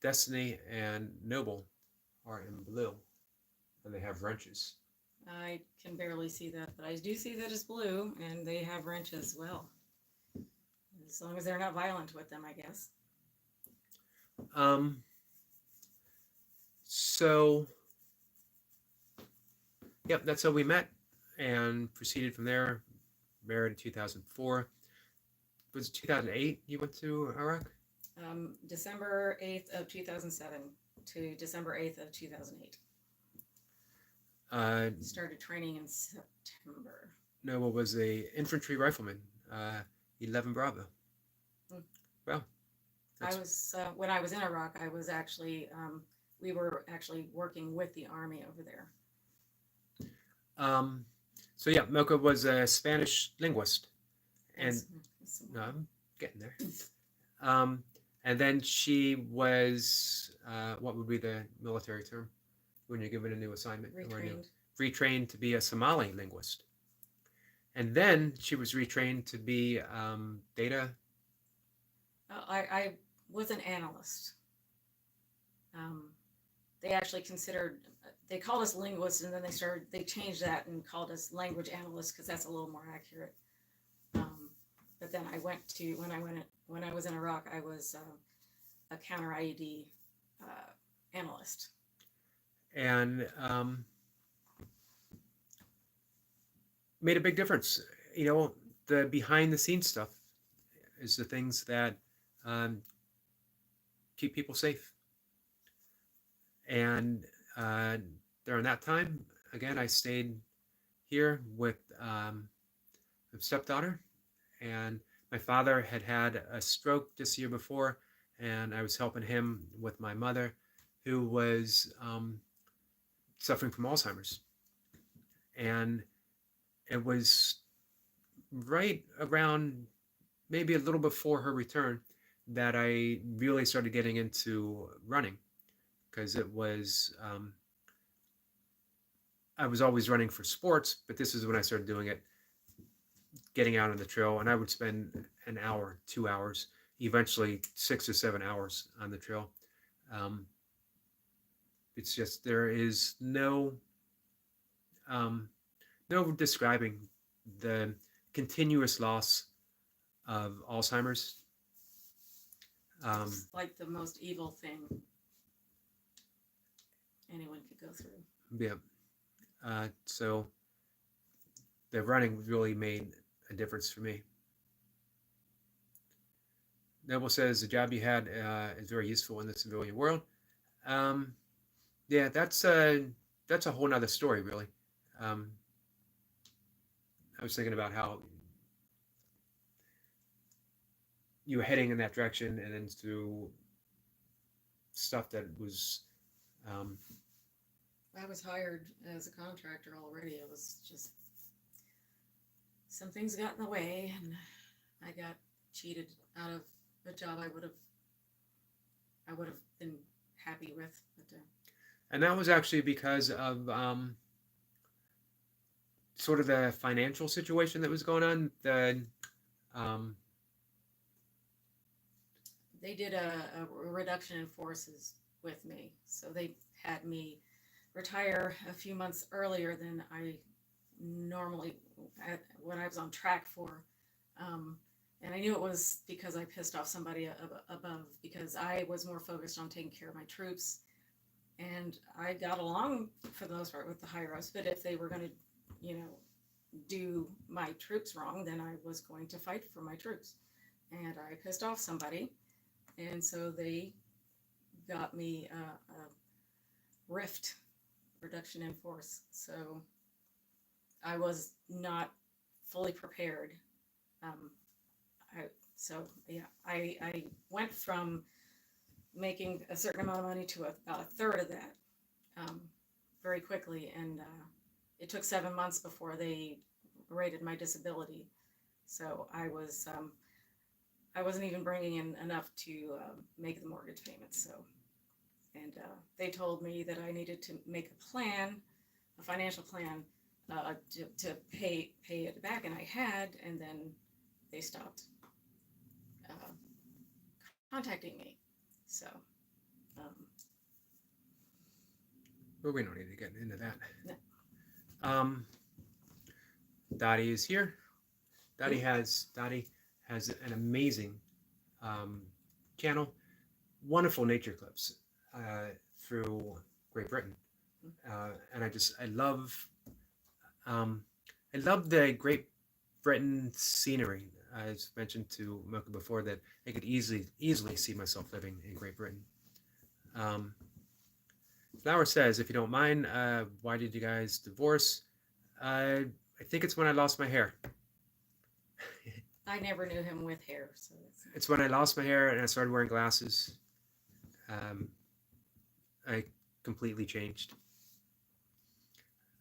Destiny and Noble are in blue, and they have wrenches. I can barely see that, but I do see that it's blue, and they have wrenches. Well, as long as they're not violent with them, I guess. Um, so, yep, that's how we met and proceeded from there. Married in 2004. Was it 2008 you went to Iraq? December 8th of 2007 to December 8th of 2008. Uh, Started training in September. Noble was a infantry rifleman, 11 Bravo. Hmm. Well, I was when I was in Iraq. I was actually we were actually working with the army over there. um, so yeah, Mocha was a Spanish linguist, and no, I'm getting there. Um, and then she was what would be the military term when you're given a new assignment or new retrained to be a Somali linguist, and then she was retrained to be data. I was an analyst. Um, they actually considered they called us linguists, and then they changed that and called us language analysts because that's a little more accurate. But then I went to when I was in Iraq, I was a counter IED analyst. And made a big difference. You know, the behind the scenes stuff is the things that um, keep people safe. And during that time, again, I stayed here with a stepdaughter, and my father had had a stroke this year before, and I was helping him with my mother, who was suffering from Alzheimer's. And it was right around maybe a little before her return that I really started getting into running because it was I was always running for sports, but this is when I started doing it, getting out on the trail, and I would spend an hour, 2 hours, eventually 6 or 7 hours on the trail. Um, it's just there is um, no describing the continuous loss of Alzheimer's. It's like the most evil thing anyone could go through. Yeah. So the running really made a difference for me. Noble says the job you had is very useful in the civilian world. Um, yeah, that's a whole nother story, really. Um, I was thinking about how you were heading in that direction, and then through stuff that was. Um, I was hired as a contractor already. It was just some things got in the way, and I got cheated out of a job I would have been happy with. But and that was actually because of sort of the financial situation that was going on. Um, They did a reduction in forces with me, so they had me retire a few months earlier than I normally when I was on track for. Um, and I knew it was because I pissed off somebody above because I was more focused on taking care of my troops, and I got along for the most part with the higher ups. But if they were going to, you know, do my troops wrong, then I was going to fight for my troops. And I pissed off somebody, and so they got me a rift reduction in force. So I was not fully prepared. Um, I, so yeah, I went from making a certain amount of money to about a third of that um, very quickly, and it took 7 months before they rated my disability. So I wasn't even bringing in enough to make the mortgage payments. So and they told me that I needed to make a plan, a financial plan, to pay it back, and I had, and then they stopped uh, contacting me. So um, but we don't need to get into that. no. Um, Dottie is here. Dottie has an amazing um, channel, wonderful nature clips through Great Britain, and um, I love the Great Britain scenery. I've mentioned to Mocha before that I could easily see myself living in Great Britain. Um, Flower says, if you don't mind, why did you guys divorce? I think it's when I lost my hair. I never knew him with hair, so It's when I lost my hair and I started wearing glasses. Um, I completely changed.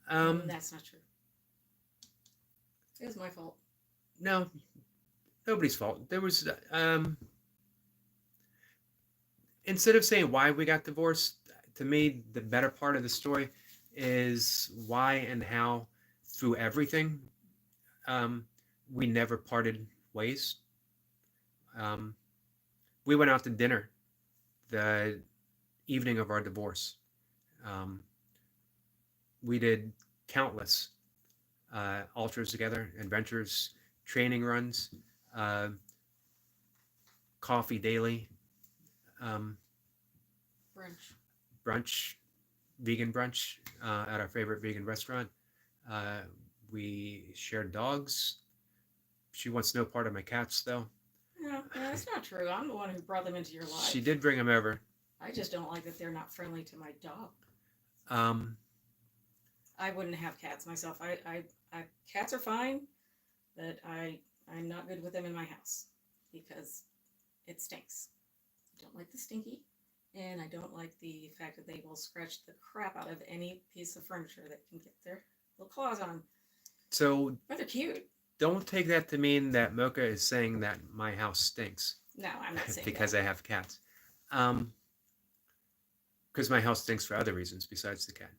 that's not true. It was my fault. No, nobody's fault. There was instead of saying why we got divorced, to me the better part of the story is why and how through everything um, we never parted ways. Um, we went out to dinner the evening of our divorce. Um, we did countless ultras together, adventures, training runs, uh, coffee daily, um, Brunch. brunch, vegan brunch at our favorite vegan restaurant. Uh, we shared dogs. She wants no part of my cats, though. No, that's not true. I'm the one who brought them into your life. She did bring them over. I just don't like that they're not friendly to my dog. Um, I wouldn't have cats myself. Cats are fine, but I'm not good with them in my house because it stinks. I don't like the stinky, and I don't like the fact that they will scratch the crap out of any piece of furniture that can get their little claws on. so But they're cute. don't take that to mean that Mocha is saying that my house stinks. No, I'm not saying because that. I have cats. Because my house stinks for other reasons besides the cat.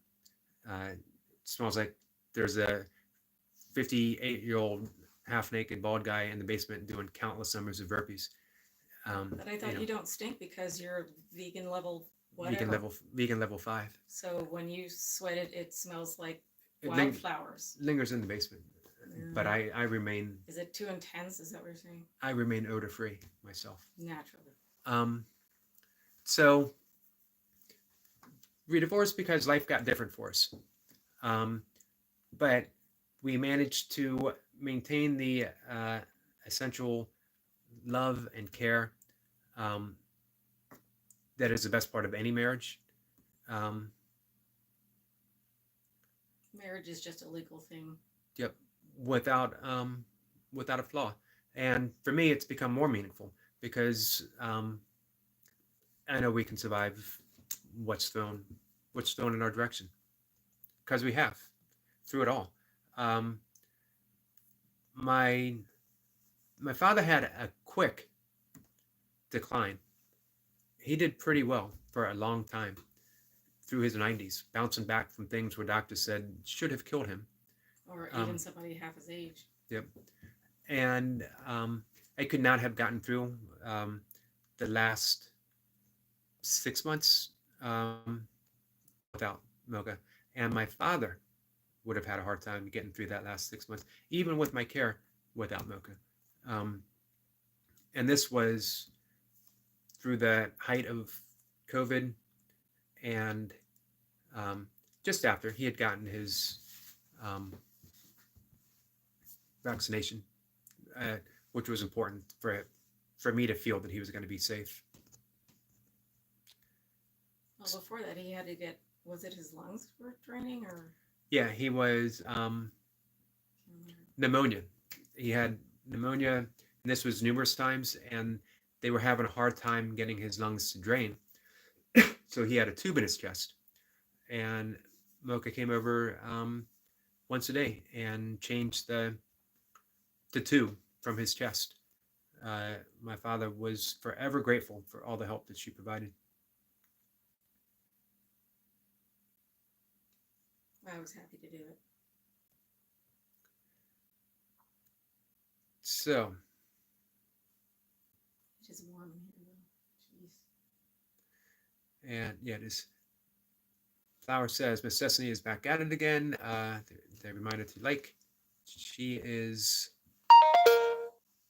It smells like there's a 58-year-old half-naked bald guy in the basement doing countless numbers of burpees. But I thought you don't stink because you're vegan level Vegan whatever. level 5. So when you sweat it, it smells like It wildflowers. lingers in the basement. But I remain. Is it too intense? Is that what you're saying? I remain odor free myself. Naturally. So we divorced because life got different for us. But we managed to maintain the essential love and care that is the best part of any marriage. Marriage is just a legal thing. Yep, without a flaw. And for me, it's become more meaningful because I know we can survive what's thrown in our direction because we have through it all. My father had a quick decline. He did pretty well for a long time through his 90s, bouncing back from things where doctors said should have killed him. or even Um, somebody half his age. yep. And I could not have gotten through um, the last 6 months without Mocha. And my father would have had a hard time getting through that last 6 months, even with my care without Mocha. Um, and this was through the height of COVID and um, just after he had gotten his um, vaccination, uh, which was important for me to feel that he was going to be safe. Well, before that, he had to get, was it his lungs were draining or? Yeah, he was pneumonia. He had pneumonia, and this was numerous times, and they were having a hard time getting his lungs to drain. So he had a tube in his chest, and Mocha came over once a day and changed the tube from his chest. My father was forever grateful for all the help that she provided. I was happy to do it. So, It is warm in here though. Jeez. and yeah, this flower says Miss Destiny is back at it again. They reminded to like. She is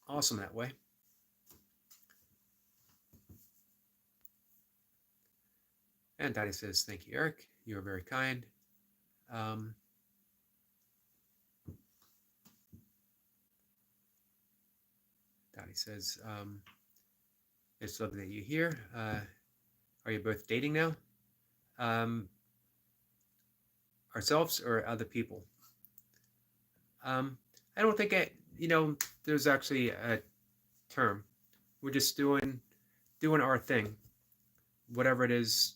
awesome that way. And Daddy says, thank you, Eric. You are very kind. Um, Daddy says, it's lovely that you're here. Are you both dating now? Um, Ourselves or other people? I don't think there's actually a term. We're just doing our thing, whatever it is.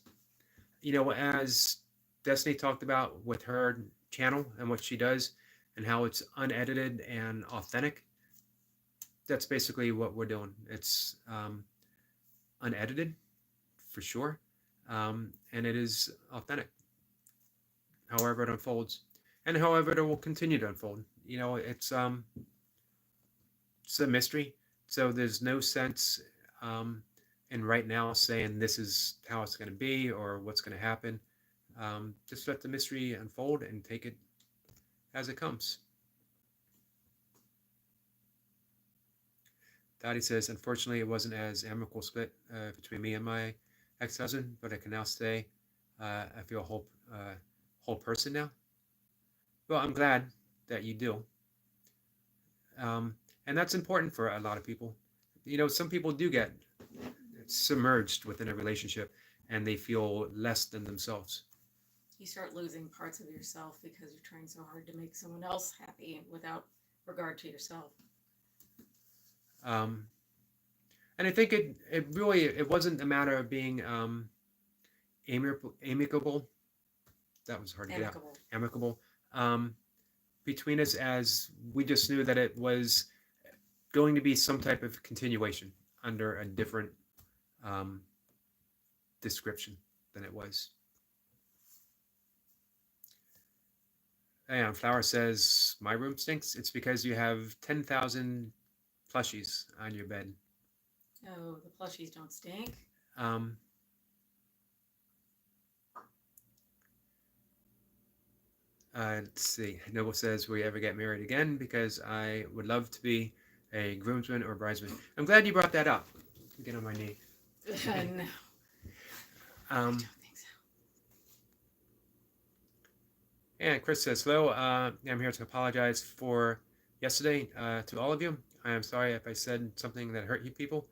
As Destiny talked about with her channel and what she does, and how it's unedited and authentic. That's basically what we're doing. It's unedited for sure, and it is authentic. However it unfolds, and however it will continue to unfold. It's a mystery, so there's no sense um, in right now saying this is how it's going to be or what's going to happen. Just let the mystery unfold and take it as it comes. Dottie says, unfortunately, it wasn't as amicable split between me and my ex-husband, but I can now say I feel whole person now. Well, I'm glad that you do, and that's important for a lot of people. Some people do get submerged within a relationship, and they feel less than themselves. You start losing parts of yourself because you're trying so hard to make someone else happy without regard to yourself. Um, and I think it wasn't a matter of being amicable. That was hard to get out. Amicable. Amicable between us, as we just knew that it was going to be some type of continuation under a different um, description than it was. And Flower says, my room stinks. It's because you have 10,000 plushies on your bed. Oh, the plushies don't stink. Um, let's see. Noble says, will you ever get married again? Because I would love to be a groomsman or bridesman. I'm glad you brought that up. Get on my knee. No. I don't think so. And Chris says, hello. I'm here to apologize for yesterday to all of you. I am sorry if I said something that hurt you people.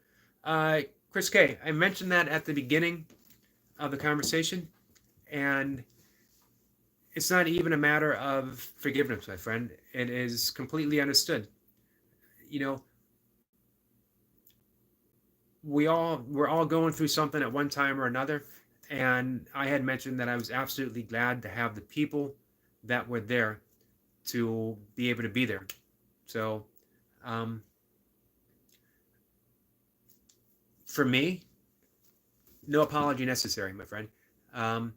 Chris K., I mentioned that at the beginning of the conversation, and it's not even a matter of forgiveness, my friend. It is completely understood. You know, we're all going through something at one time or another, and I had mentioned that I was absolutely glad to have the people that were there to be able to be there. So, um, for me, no apology necessary, my friend. Um,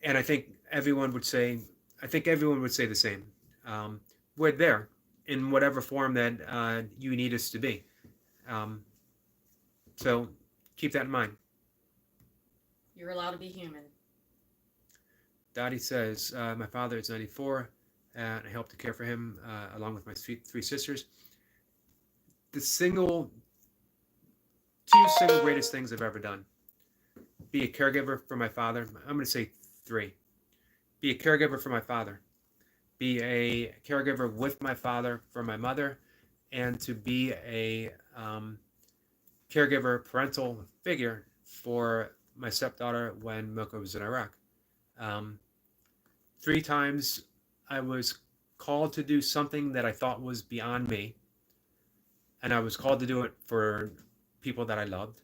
and I think everyone would say I think everyone would say the same. Um, we're there in whatever form that you need us to be. Um, so keep that in mind. You're allowed to be human. Dottie says, my father is 94, and I help to care for him along with my three sisters. The two single greatest things I've ever done: be a caregiver for my father. I'm going to say three. Be a caregiver for my father, be a caregiver with my father for my mother, and to be a caregiver, parental figure for my stepdaughter when Moca was in Iraq. Um, Three times I was called to do something that I thought was beyond me, and I was called to do it for people that I loved,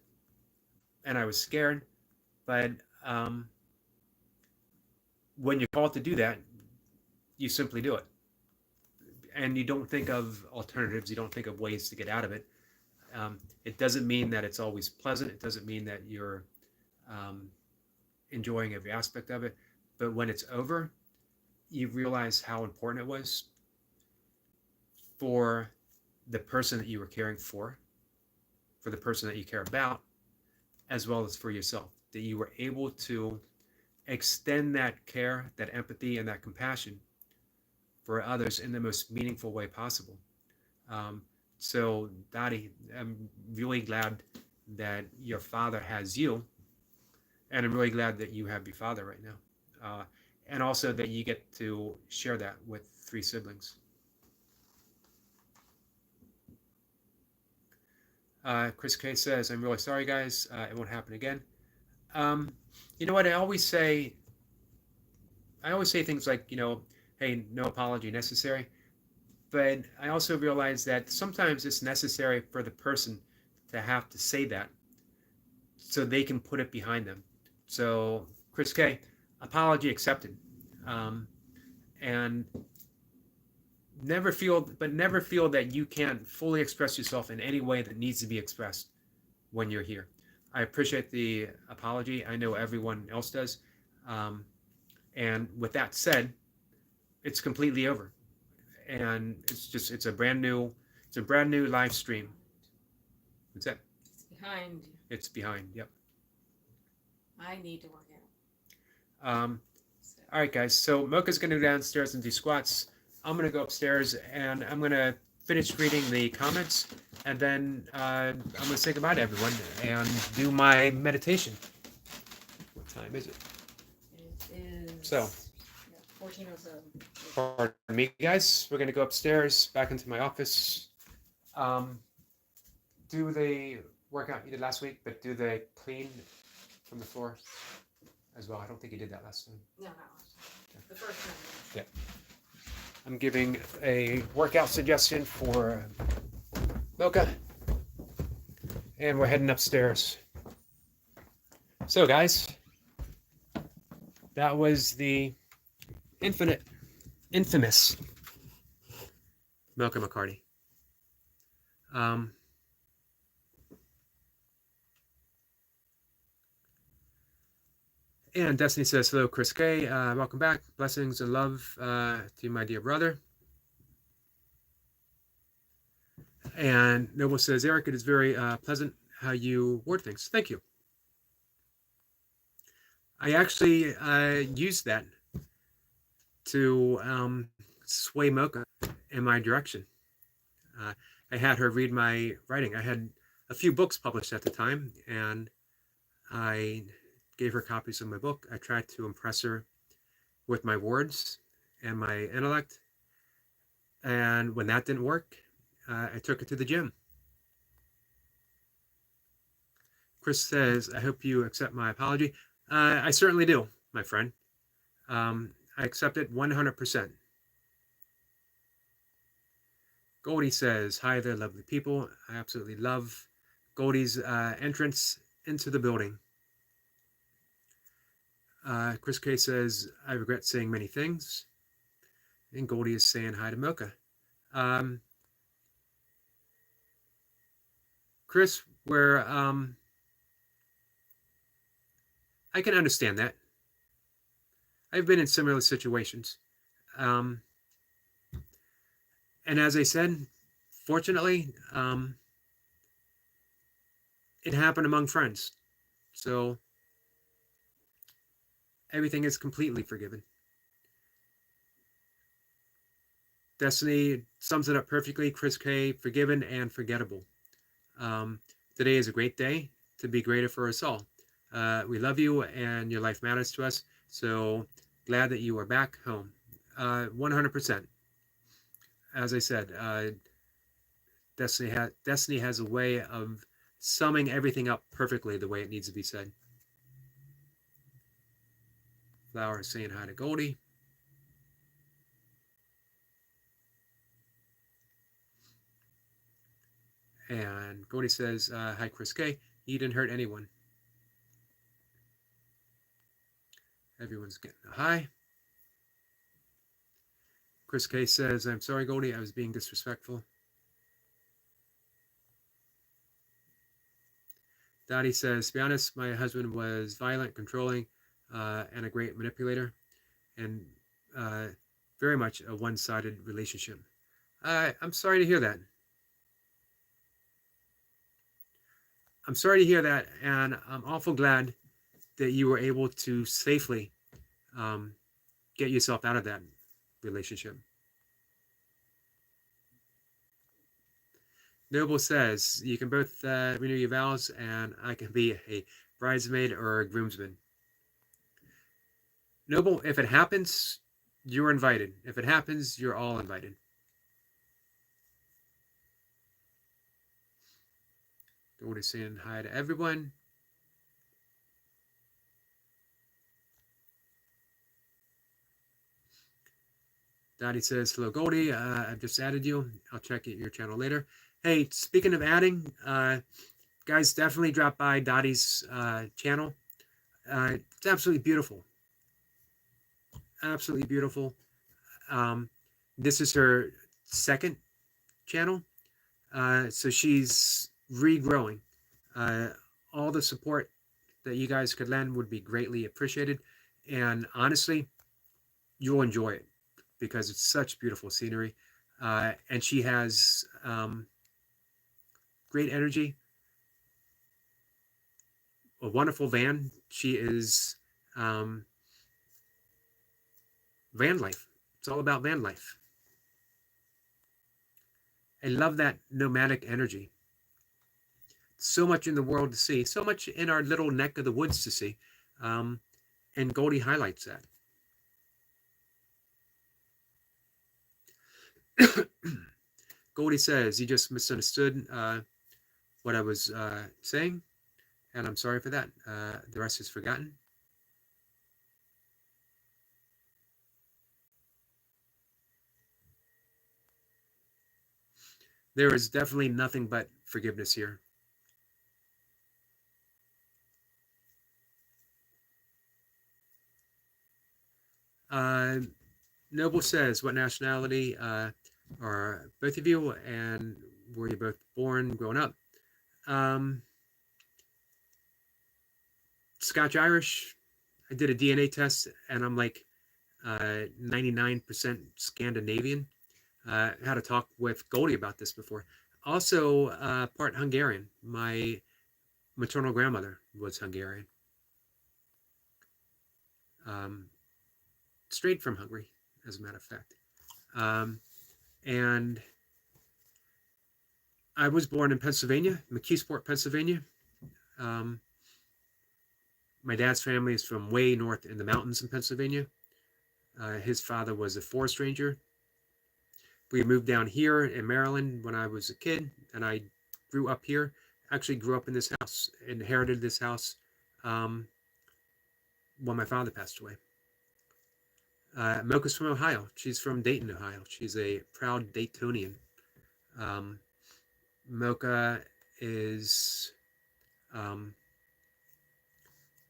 and I was scared, but um, when you're called to do that, you simply do it, and you don't think of alternatives. You don't think of ways to get out of it. It doesn't mean that it's always pleasant. It doesn't mean that you're um, enjoying every aspect of it. But when it's over, you realize how important it was for the person that you were caring for the person that you care about, as well as for yourself. That you were able to extend that care, that empathy, and that compassion for others in the most meaningful way possible. Um, so, Dottie, I'm really glad that your father has you, and I'm really glad that you have your father right now, and also that you get to share that with three siblings. Chris K says, "I'm really sorry, guys. It won't happen again." Um, you know what? I always say things like, "Hey, no apology necessary." But I also realize that sometimes it's necessary for the person to have to say that so they can put it behind them. So, Chris K, apology accepted. Um, and never feel that you can't fully express yourself in any way that needs to be expressed when you're here. I appreciate the apology. I know everyone else does. Um, and with that said, it's completely over. And it's a brand new live stream. What's that? It's behind you. It's behind. Yep. I need to work out. So. All right, guys. So Mocha's going to go downstairs and do squats. I'm going to go upstairs and I'm going to finish reading the comments, and then I'm going to say goodbye to everyone and do my meditation. What time is it? It is. So. 14:07. Pardon me, guys. We're going to go upstairs, back into my office. Do the workout you did last week, but do the clean from the floor as well. I don't think you did that last time. No, not last time. The first time. Yeah. I'm giving a workout suggestion for Mocha. And we're heading upstairs. So, guys, that was the infamous Mocha McCarty. And Destiny says, hello, Chris K. Welcome back. Blessings and love to you, my dear brother. And Noble says, Eric, it is very pleasant how you word things. Thank you. I actually used that to sway Mocha in my direction. I had her read my writing. I had a few books published at the time, and I gave her copies of my book. I tried to impress her with my words and my intellect. And when that didn't work, I took her to the gym. Chris says, I hope you accept my apology. I certainly do, my friend. I accept it 100%. Goldie says, hi there, lovely people. I absolutely love Goldie's entrance into the building. Chris K says, I regret saying many things. And Goldie is saying hi to Mocha. Chris, where I can understand that. I've been in similar situations. Um, and as I said, fortunately, it happened among friends. So everything is completely forgiven. Destiny sums it up perfectly. Chris K, forgiven and forgettable. Um, Today is a great day to be greater for us all. We love you and your life matters to us. So glad that you are back home. 100%. As I said, Destiny has a way of summing everything up perfectly the way it needs to be said. Flower saying hi to Goldie. And Goldie says, hi, Chris K. You didn't hurt anyone. Everyone's getting a hi. Chris K says, I'm sorry, Goldie, I was being disrespectful. Dottie says, to be honest, my husband was violent, controlling, and a great manipulator, and very much a one-sided relationship. I'm sorry to hear that. I'm sorry to hear that, and I'm awful glad that you were able to safely um, get yourself out of that relationship. Noble says, you can both renew your vows, and I can be a bridesmaid or a groomsman. Noble, if it happens, you're invited. If it happens, you're all invited. Goldie saying hi to everyone. Dottie says, hello, Goldie. I've just added you. I'll check your channel later. Hey, speaking of adding, guys, definitely drop by Dottie's channel. It's absolutely beautiful. Absolutely beautiful. This is her second channel. So she's regrowing. Uh, all the support that you guys could lend would be greatly appreciated. And honestly, you'll enjoy it because it's such beautiful scenery. And she has great energy, a wonderful van. She is van life. It's all about van life. I love that nomadic energy. So much in the world to see, so much in our little neck of the woods to see. And Goldie highlights that. Goldie says, you just misunderstood what I was saying, and I'm sorry for that. The rest is forgotten. There is definitely nothing but forgiveness here. Noble says, what nationality are both of you, and were you both born, grown up? Scotch Irish. I did a DNA test, and I'm like 99% Scandinavian. Had a talk with Goldie about this before. Also, part Hungarian. My maternal grandmother was Hungarian. Straight from Hungary, as a matter of fact. And I was born in Pennsylvania, McKeesport, Pennsylvania. My dad's family is from way north in the mountains in Pennsylvania. His father was a forest ranger. We moved down here in Maryland when I was a kid, and I grew up here. Actually, grew up in this house, inherited this house when my father passed away. Moca's from Ohio. She's from Dayton, Ohio. She's a proud Daytonian. Moca is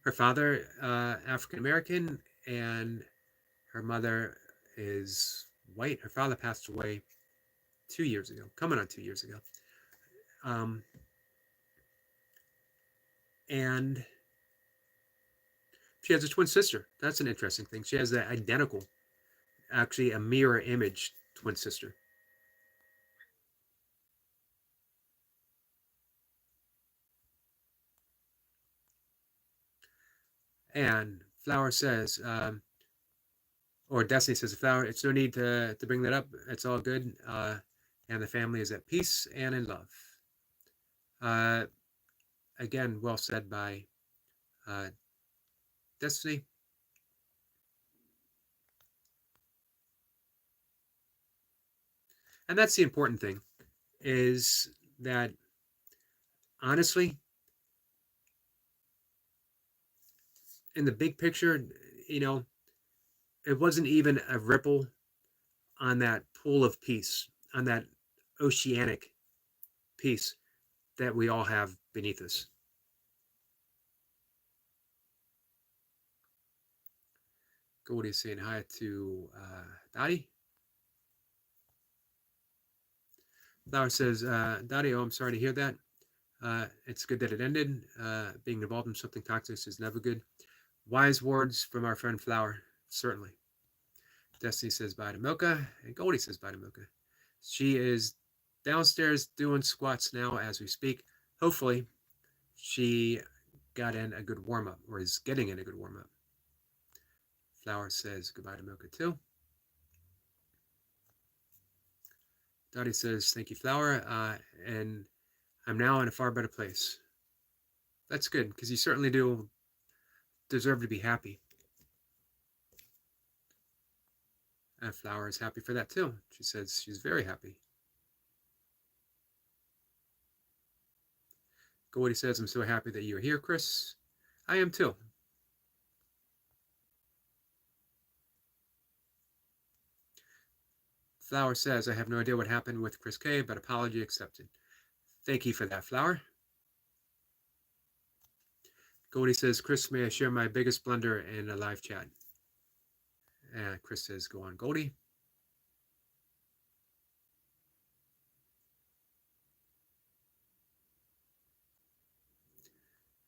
her father African American, and her mother is white. Her father passed away 2 years ago, coming on 2 years ago. And she has a twin sister. That's an interesting thing. She has the identical actually a mirror image twin sister. And Flower says, or Destiny says, Flower, it's no need to bring that up. It's all good. And the family is at peace and in love. Uh, Again, well said by uh, Destiny. And that's the important thing, is that honestly, in the big picture, you know, it wasn't even a ripple on that pool of peace, on that oceanic peace that we all have beneath us. Goldie saying hi to Dottie. Flower says, Dottie, oh, I'm sorry to hear that. It's good that it ended. Being involved in something toxic is never good. Wise words from our friend Flower, certainly. Destiny says bye to Mocha, and Goldie says bye to Mocha. She is downstairs doing squats now as we speak. Hopefully, she got in a good warm up, or is getting in a good warm up. Flower says goodbye to Mocha too. Dottie says thank you, Flower, and I'm now in a far better place. That's good, because you certainly do deserve to be happy. And Flower is happy for that too. She says she's very happy. Goldie says, I'm so happy that you're here, Chris. I am too. Flower says, I have no idea what happened with Chris K, but apology accepted. Thank you for that, Flower. Goldie says, Chris, may I share my biggest blunder in a live chat? And Chris says, go on, Goldie.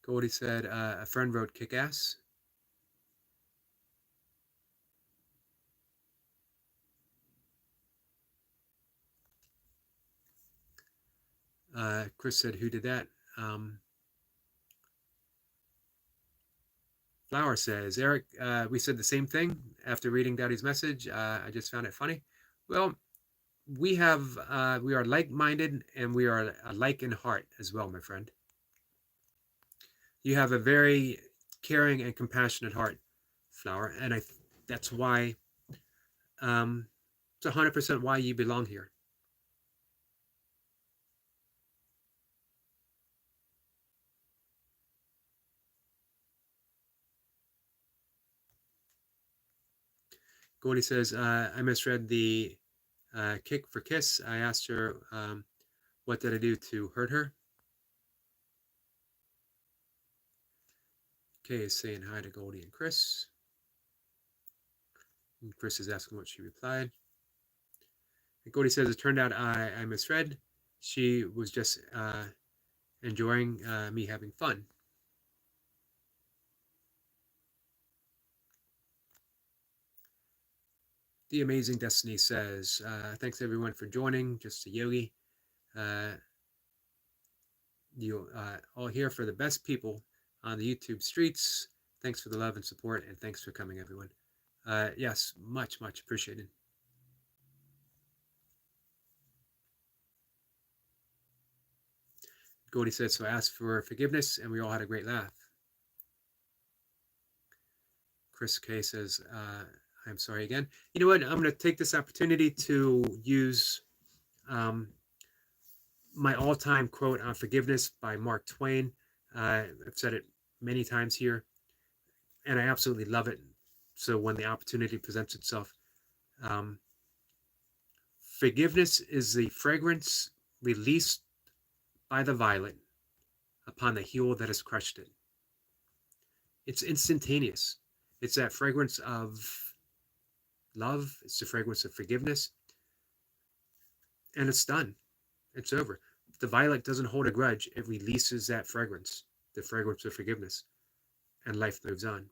Goldie said, a friend wrote kick ass. Chris said, who did that? Flower says, Eric, we said the same thing after reading Daddy's message. I just found it funny. Well, we are like-minded, and we are alike in heart as well, my friend. You have a very caring and compassionate heart, Flower, and that's why it's 100% why you belong here. Goldie says, I misread the kick for kiss. I asked her, what did I do to hurt her? Kay is saying hi to Goldie and Chris. And Chris is asking what she replied. And Goldie says, it turned out I misread. She was just enjoying me having fun. The Amazing Destiny says, thanks everyone for joining. Just a Yogi. You all here for the best people on the YouTube streets. Thanks for the love and support, and thanks for coming, everyone. Yes, much, much appreciated. Goldie said, so I asked for forgiveness, and we all had a great laugh. Chris K says, I'm sorry again. You know what? I'm going to take this opportunity to use my all-time quote on forgiveness by Mark Twain. I've said it many times here, and I absolutely love it. So when the opportunity presents itself, forgiveness is the fragrance released by the violet upon the heel that has crushed it. It's instantaneous. It's that fragrance of love. It's the fragrance of forgiveness. And it's done. It's over. The violet doesn't hold a grudge. It releases that fragrance, the fragrance of forgiveness, and life moves on.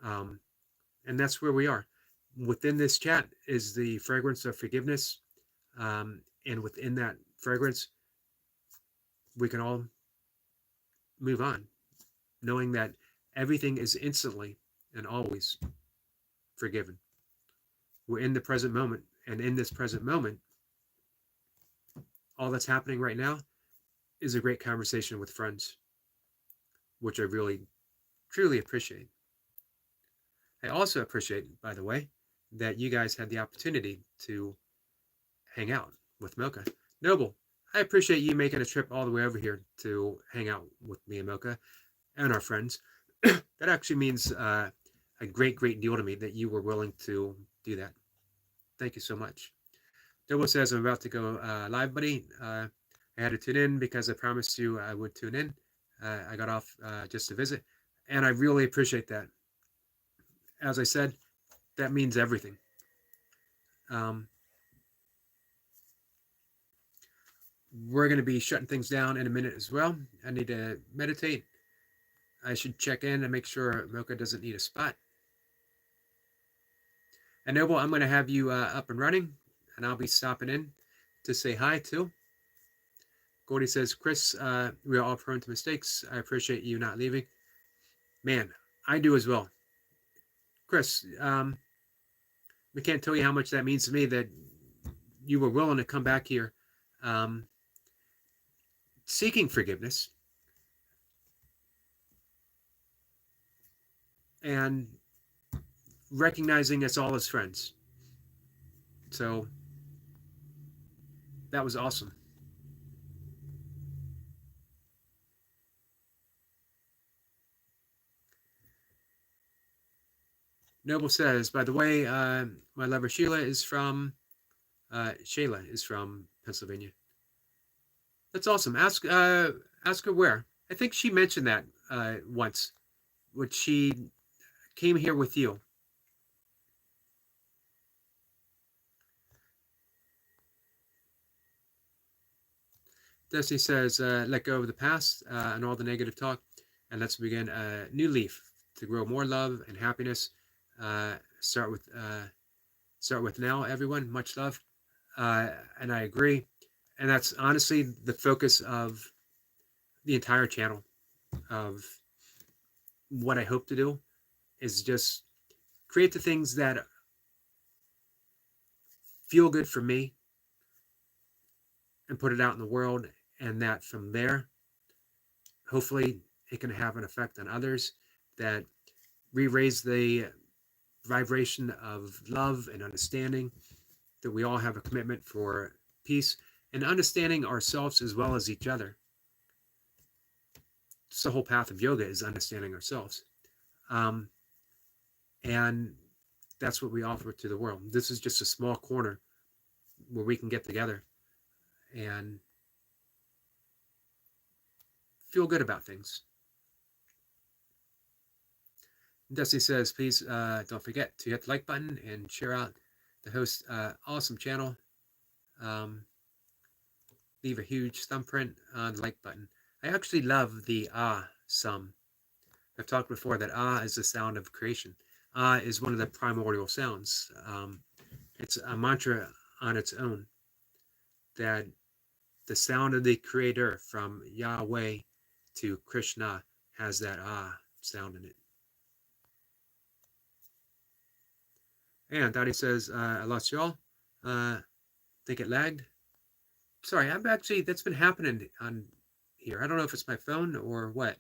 And that's where we are. within this chat is the fragrance of forgiveness. And within that fragrance, we can all move on, knowing that everything is instantly and always forgiven. We're in the present moment, and in this present moment, all that's happening right now is a great conversation with friends, which I really, truly appreciate. I also appreciate, by the way, that you guys had the opportunity to hang out with Mocha. Noble, I appreciate you making a trip all the way over here to hang out with me and Mocha and our friends. That actually means a great, great deal to me that you were willing to do that. Thank you so much. Noble says, I'm about to go live, buddy. I had to tune in because I promised you I would tune in. I got off just to visit, and I really appreciate that. As I said, that means everything. Um, we're going to be shutting things down in a minute as well. I need to meditate. I should check in and make sure Mocha doesn't need a spot. And Noble, I'm going to have you up and running, and I'll be stopping in to say hi too. Gordy says, Chris, we are all prone to mistakes. I appreciate you not leaving. Man, I do as well. Chris, we can't tell you how much that means to me that you were willing to come back here seeking forgiveness and recognizing us all as friends. So that was awesome. Noble says, by the way, my lover Shayla is from Pennsylvania. That's awesome. Ask her where. I think she mentioned that once, when she came here with you. Destiny says, let go of the past and all the negative talk, and let's begin a new leaf to grow more love and happiness. Start with now, everyone. Much love, and I agree. And that's honestly the focus of the entire channel. Of what I hope to do is just create the things that feel good for me and put it out in the world, and that from there, hopefully, it can have an effect on others that re-raise the vibration of love and understanding, that we all have a commitment for peace and understanding ourselves as well as each other. It's the whole path of yoga, is understanding ourselves. And that's what we offer to the world. This is just a small corner where we can get together and feel good about things. Dusty says, please don't forget to hit the like button and share out the host's awesome channel. Leave a huge thumbprint on the like button. I actually love the sum. I've talked before that is the sound of creation. Is one of the primordial sounds. It's a mantra on its own, that the sound of the creator from Yahweh to Krishna has that sound in it. And Daddy says, I lost y'all. Think it lagged. Sorry, that's been happening on here. I don't know if it's my phone or what.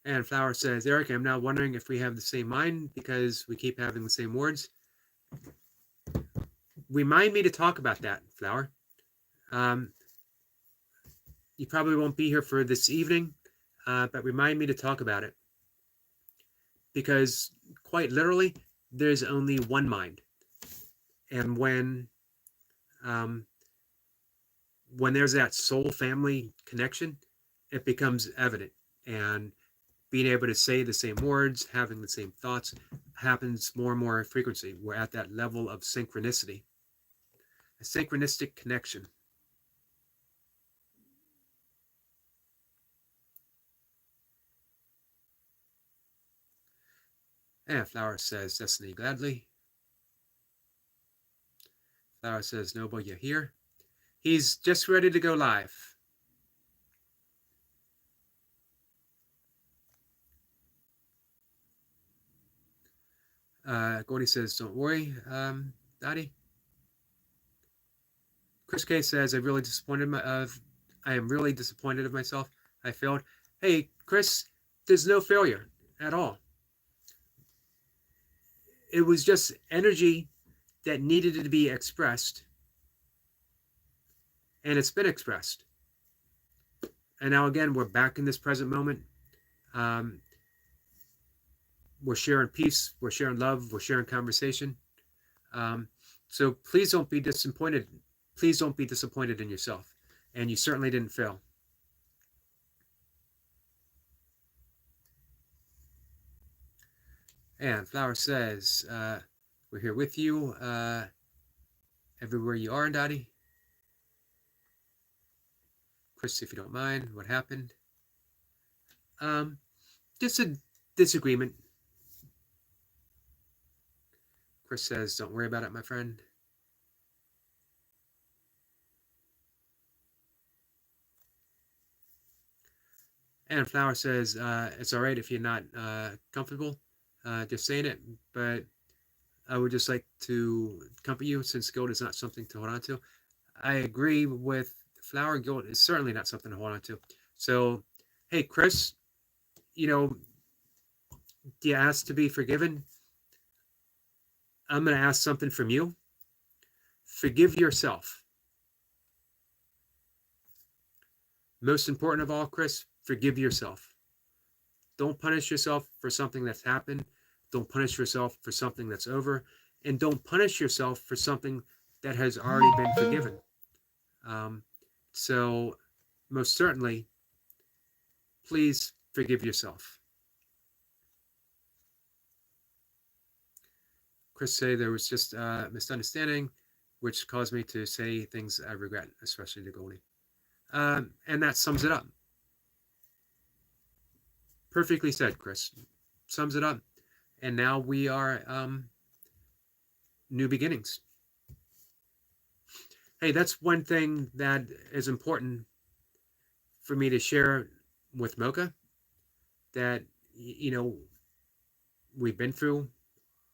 And Flower says, Eric, I'm now wondering if we have the same mind because we keep having the same words. Remind me to talk about that, Flower. You probably won't be here for this evening, but remind me to talk about it. Because quite literally, there's only one mind. And when there's that soul family connection, it becomes evident. And being able to say the same words, having the same thoughts, happens more and more frequency. We're at that level of synchronicity, a synchronistic connection. And Flower says, Destiny gladly. Flower says, Noble, you're here. He's just ready to go live. Gordy says, don't worry, Dottie. Chris K says, I am really disappointed of myself. I failed. Hey, Chris, there's no failure at all. It was just energy that needed to be expressed, and it's been expressed. And now again, we're back in this present moment. Um, we're sharing peace, we're sharing love, we're sharing conversation. So please don't be disappointed. Please don't be disappointed in yourself. And you certainly didn't fail. And Flower says, we're here with you everywhere you are, Dottie. Chris, if you don't mind, what happened? Just a disagreement. Chris says, don't worry about it, my friend. And Flower says, it's all right if you're not comfortable just saying it, but I would just like to comfort you since guilt is not something to hold on to. I agree with Flower. Guilt is certainly not something to hold on to. So, hey, Chris, you know, do you ask to be forgiven? I'm going to ask something from you. Forgive yourself. Most important of all, Chris, forgive yourself. Don't punish yourself for something that's happened. Don't punish yourself for something that's over. And don't punish yourself for something that has already been forgiven. So, most certainly, please forgive yourself. Chris say there was just a misunderstanding, which caused me to say things I regret, especially to Goldie. And that sums it up. Perfectly said, Chris. Sums it up. And now we are new beginnings. Hey, that's one thing that is important for me to share with Moca, that, you know, we've been through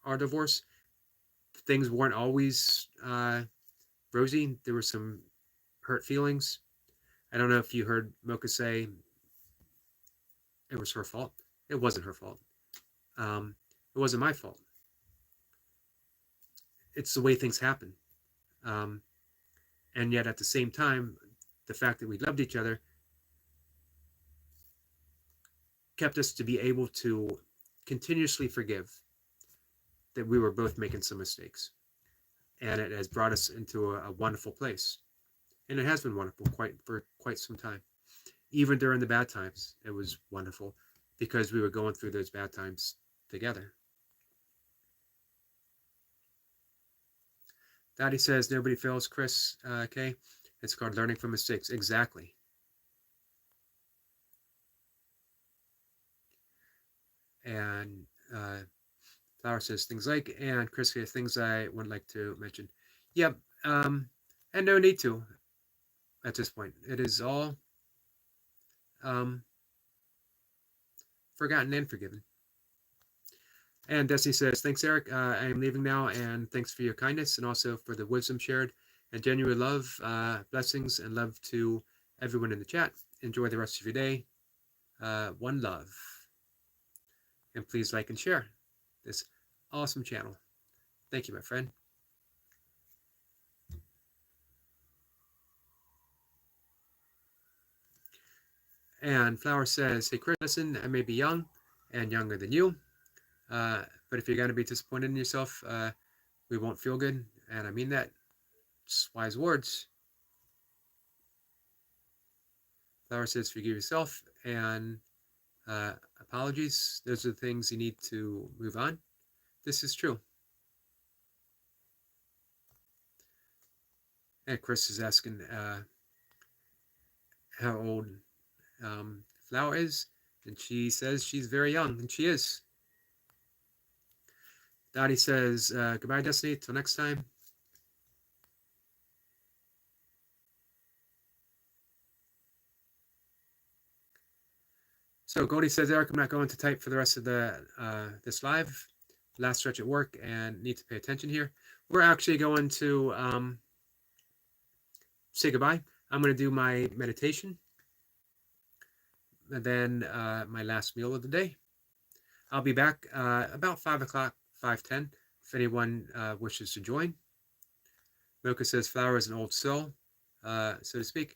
our divorce. Things weren't always rosy. There were some hurt feelings. I don't know if you heard Mocha say it was her fault. It wasn't her fault. It wasn't my fault. It's the way things happen. Um, and yet at the same time, the fact that we loved each other kept us to be able to continuously forgive that we were both making some mistakes. And it has brought us into a wonderful place. And it has been wonderful for quite some time. Even during the bad times, it was wonderful because we were going through those bad times together. Daddy says nobody fails, Chris. Okay, it's called learning from mistakes. Exactly. And Flower says things like, and Chris says things I would like to mention. Yep. And no need to at this point. It is all forgotten and forgiven. And Destiny says, thanks, Eric. I am leaving now, and thanks for your kindness and also for the wisdom shared and genuine love, blessings, and love to everyone in the chat. Enjoy the rest of your day. One love. And please like and share this awesome channel. Thank you, my friend. And Flower says, hey, Chris, listen, I may be young and younger than you, but if you're going to be disappointed in yourself, we won't feel good. And I mean that. It's wise words. Flower says, forgive yourself and apologies. Those are the things you need to move on. This is true. And Chris is asking how old Flower is, and she says she's very young, and she is. Dottie says, goodbye, Destiny. Till next time. So Goldie says, Eric, I'm not going to type for the rest of the this live. Last stretch at work and need to pay attention here. We're actually going to say goodbye. I'm going to do my meditation and then my last meal of the day. I'll be back about 5 o'clock, 5:10, if anyone wishes to join. Mocha says, Flower is an old soul, so to speak.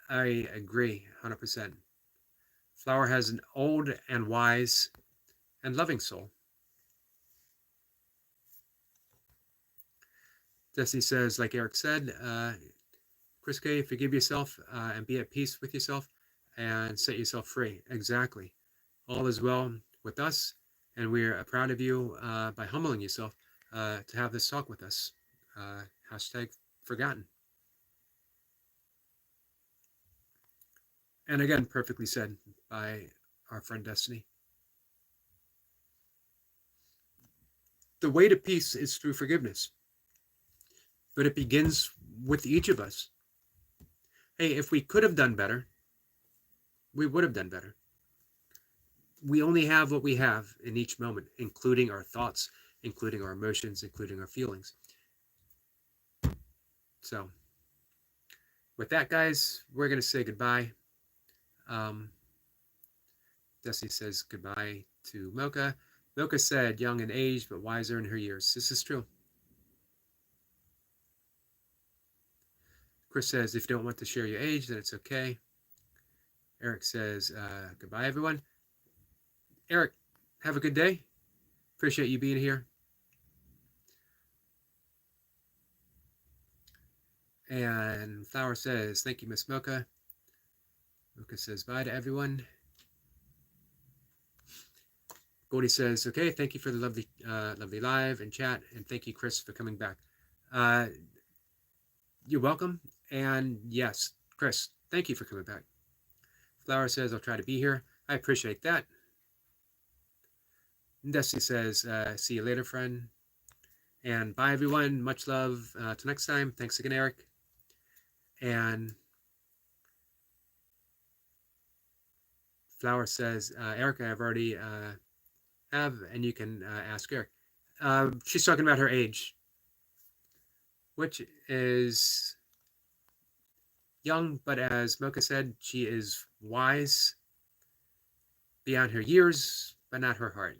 I agree, 100%. Flower has an old and wise and loving soul. Destiny says, like Eric said, Chris K, forgive yourself and be at peace with yourself and set yourself free. Exactly. All is well with us, and we're proud of you by humbling yourself to have this talk with us. Hashtag forgotten. And again, perfectly said by our friend Destiny. The way to peace is through forgiveness, but it begins with each of us. Hey, if we could have done better, we would have done better. We only have what we have in each moment, including our thoughts, including our emotions, including our feelings. So, with that, guys, we're going to say goodbye. Destiny says goodbye to Mocha. Mocha said, young in age, but wiser in her years. This is true. Chris says, if you don't want to share your age, then it's okay. Eric says, goodbye, everyone. Eric, have a good day. Appreciate you being here. And Flower says, thank you, Miss Mocha. Mocha says, bye to everyone. Goldie says, okay, thank you for the lovely, lovely live and chat. And thank you, Chris, for coming back. You're welcome. And yes, Chris, thank you for coming back. Flower says, I'll try to be here. I appreciate that. Destiny says, see you later, friend. And bye, everyone. Much love. Till next time. Thanks again, Eric. And Flower says, Eric, I've already have, and you can ask Eric. She's talking about her age, which is young, but as Mocha said, she is wise beyond her years, but not her heart.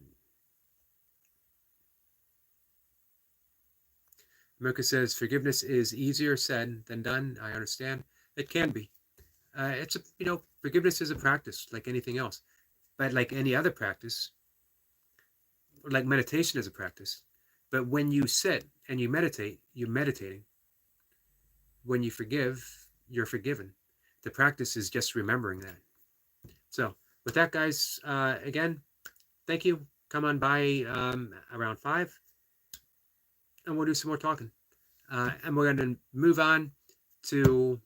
Mocha says, forgiveness is easier said than done. I understand. It can be. It's forgiveness is a practice like anything else, but like any other practice, like meditation is a practice. But when you sit and you meditate, you're meditating. When you forgive, you're forgiven. The practice is just remembering that. So with that, guys, again, thank you. Come on by around 5, and we'll do some more talking. And we're going to move on to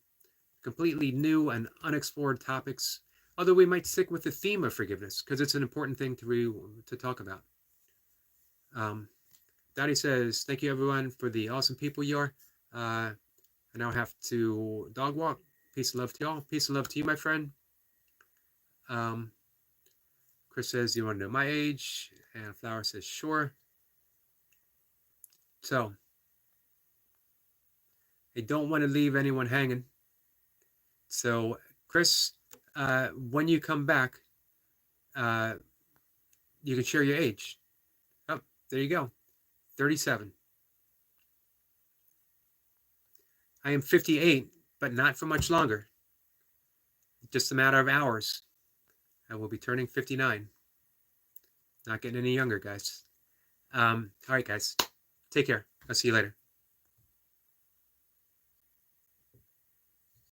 completely new and unexplored topics, although we might stick with the theme of forgiveness because it's an important thing to talk about. Dottie says, thank you, everyone, for the awesome people you are. I now have to dog walk. Peace and love to y'all. Peace and love to you, my friend. Chris says, do you want to know my age? And Flower says, sure. So, I don't want to leave anyone hanging. So, Chris, when you come back, you can share your age. Oh, there you go. 37. I am 58, but not for much longer. Just a matter of hours. I will be turning 59. Not getting any younger, guys. All right, guys. Take care. I'll see you later.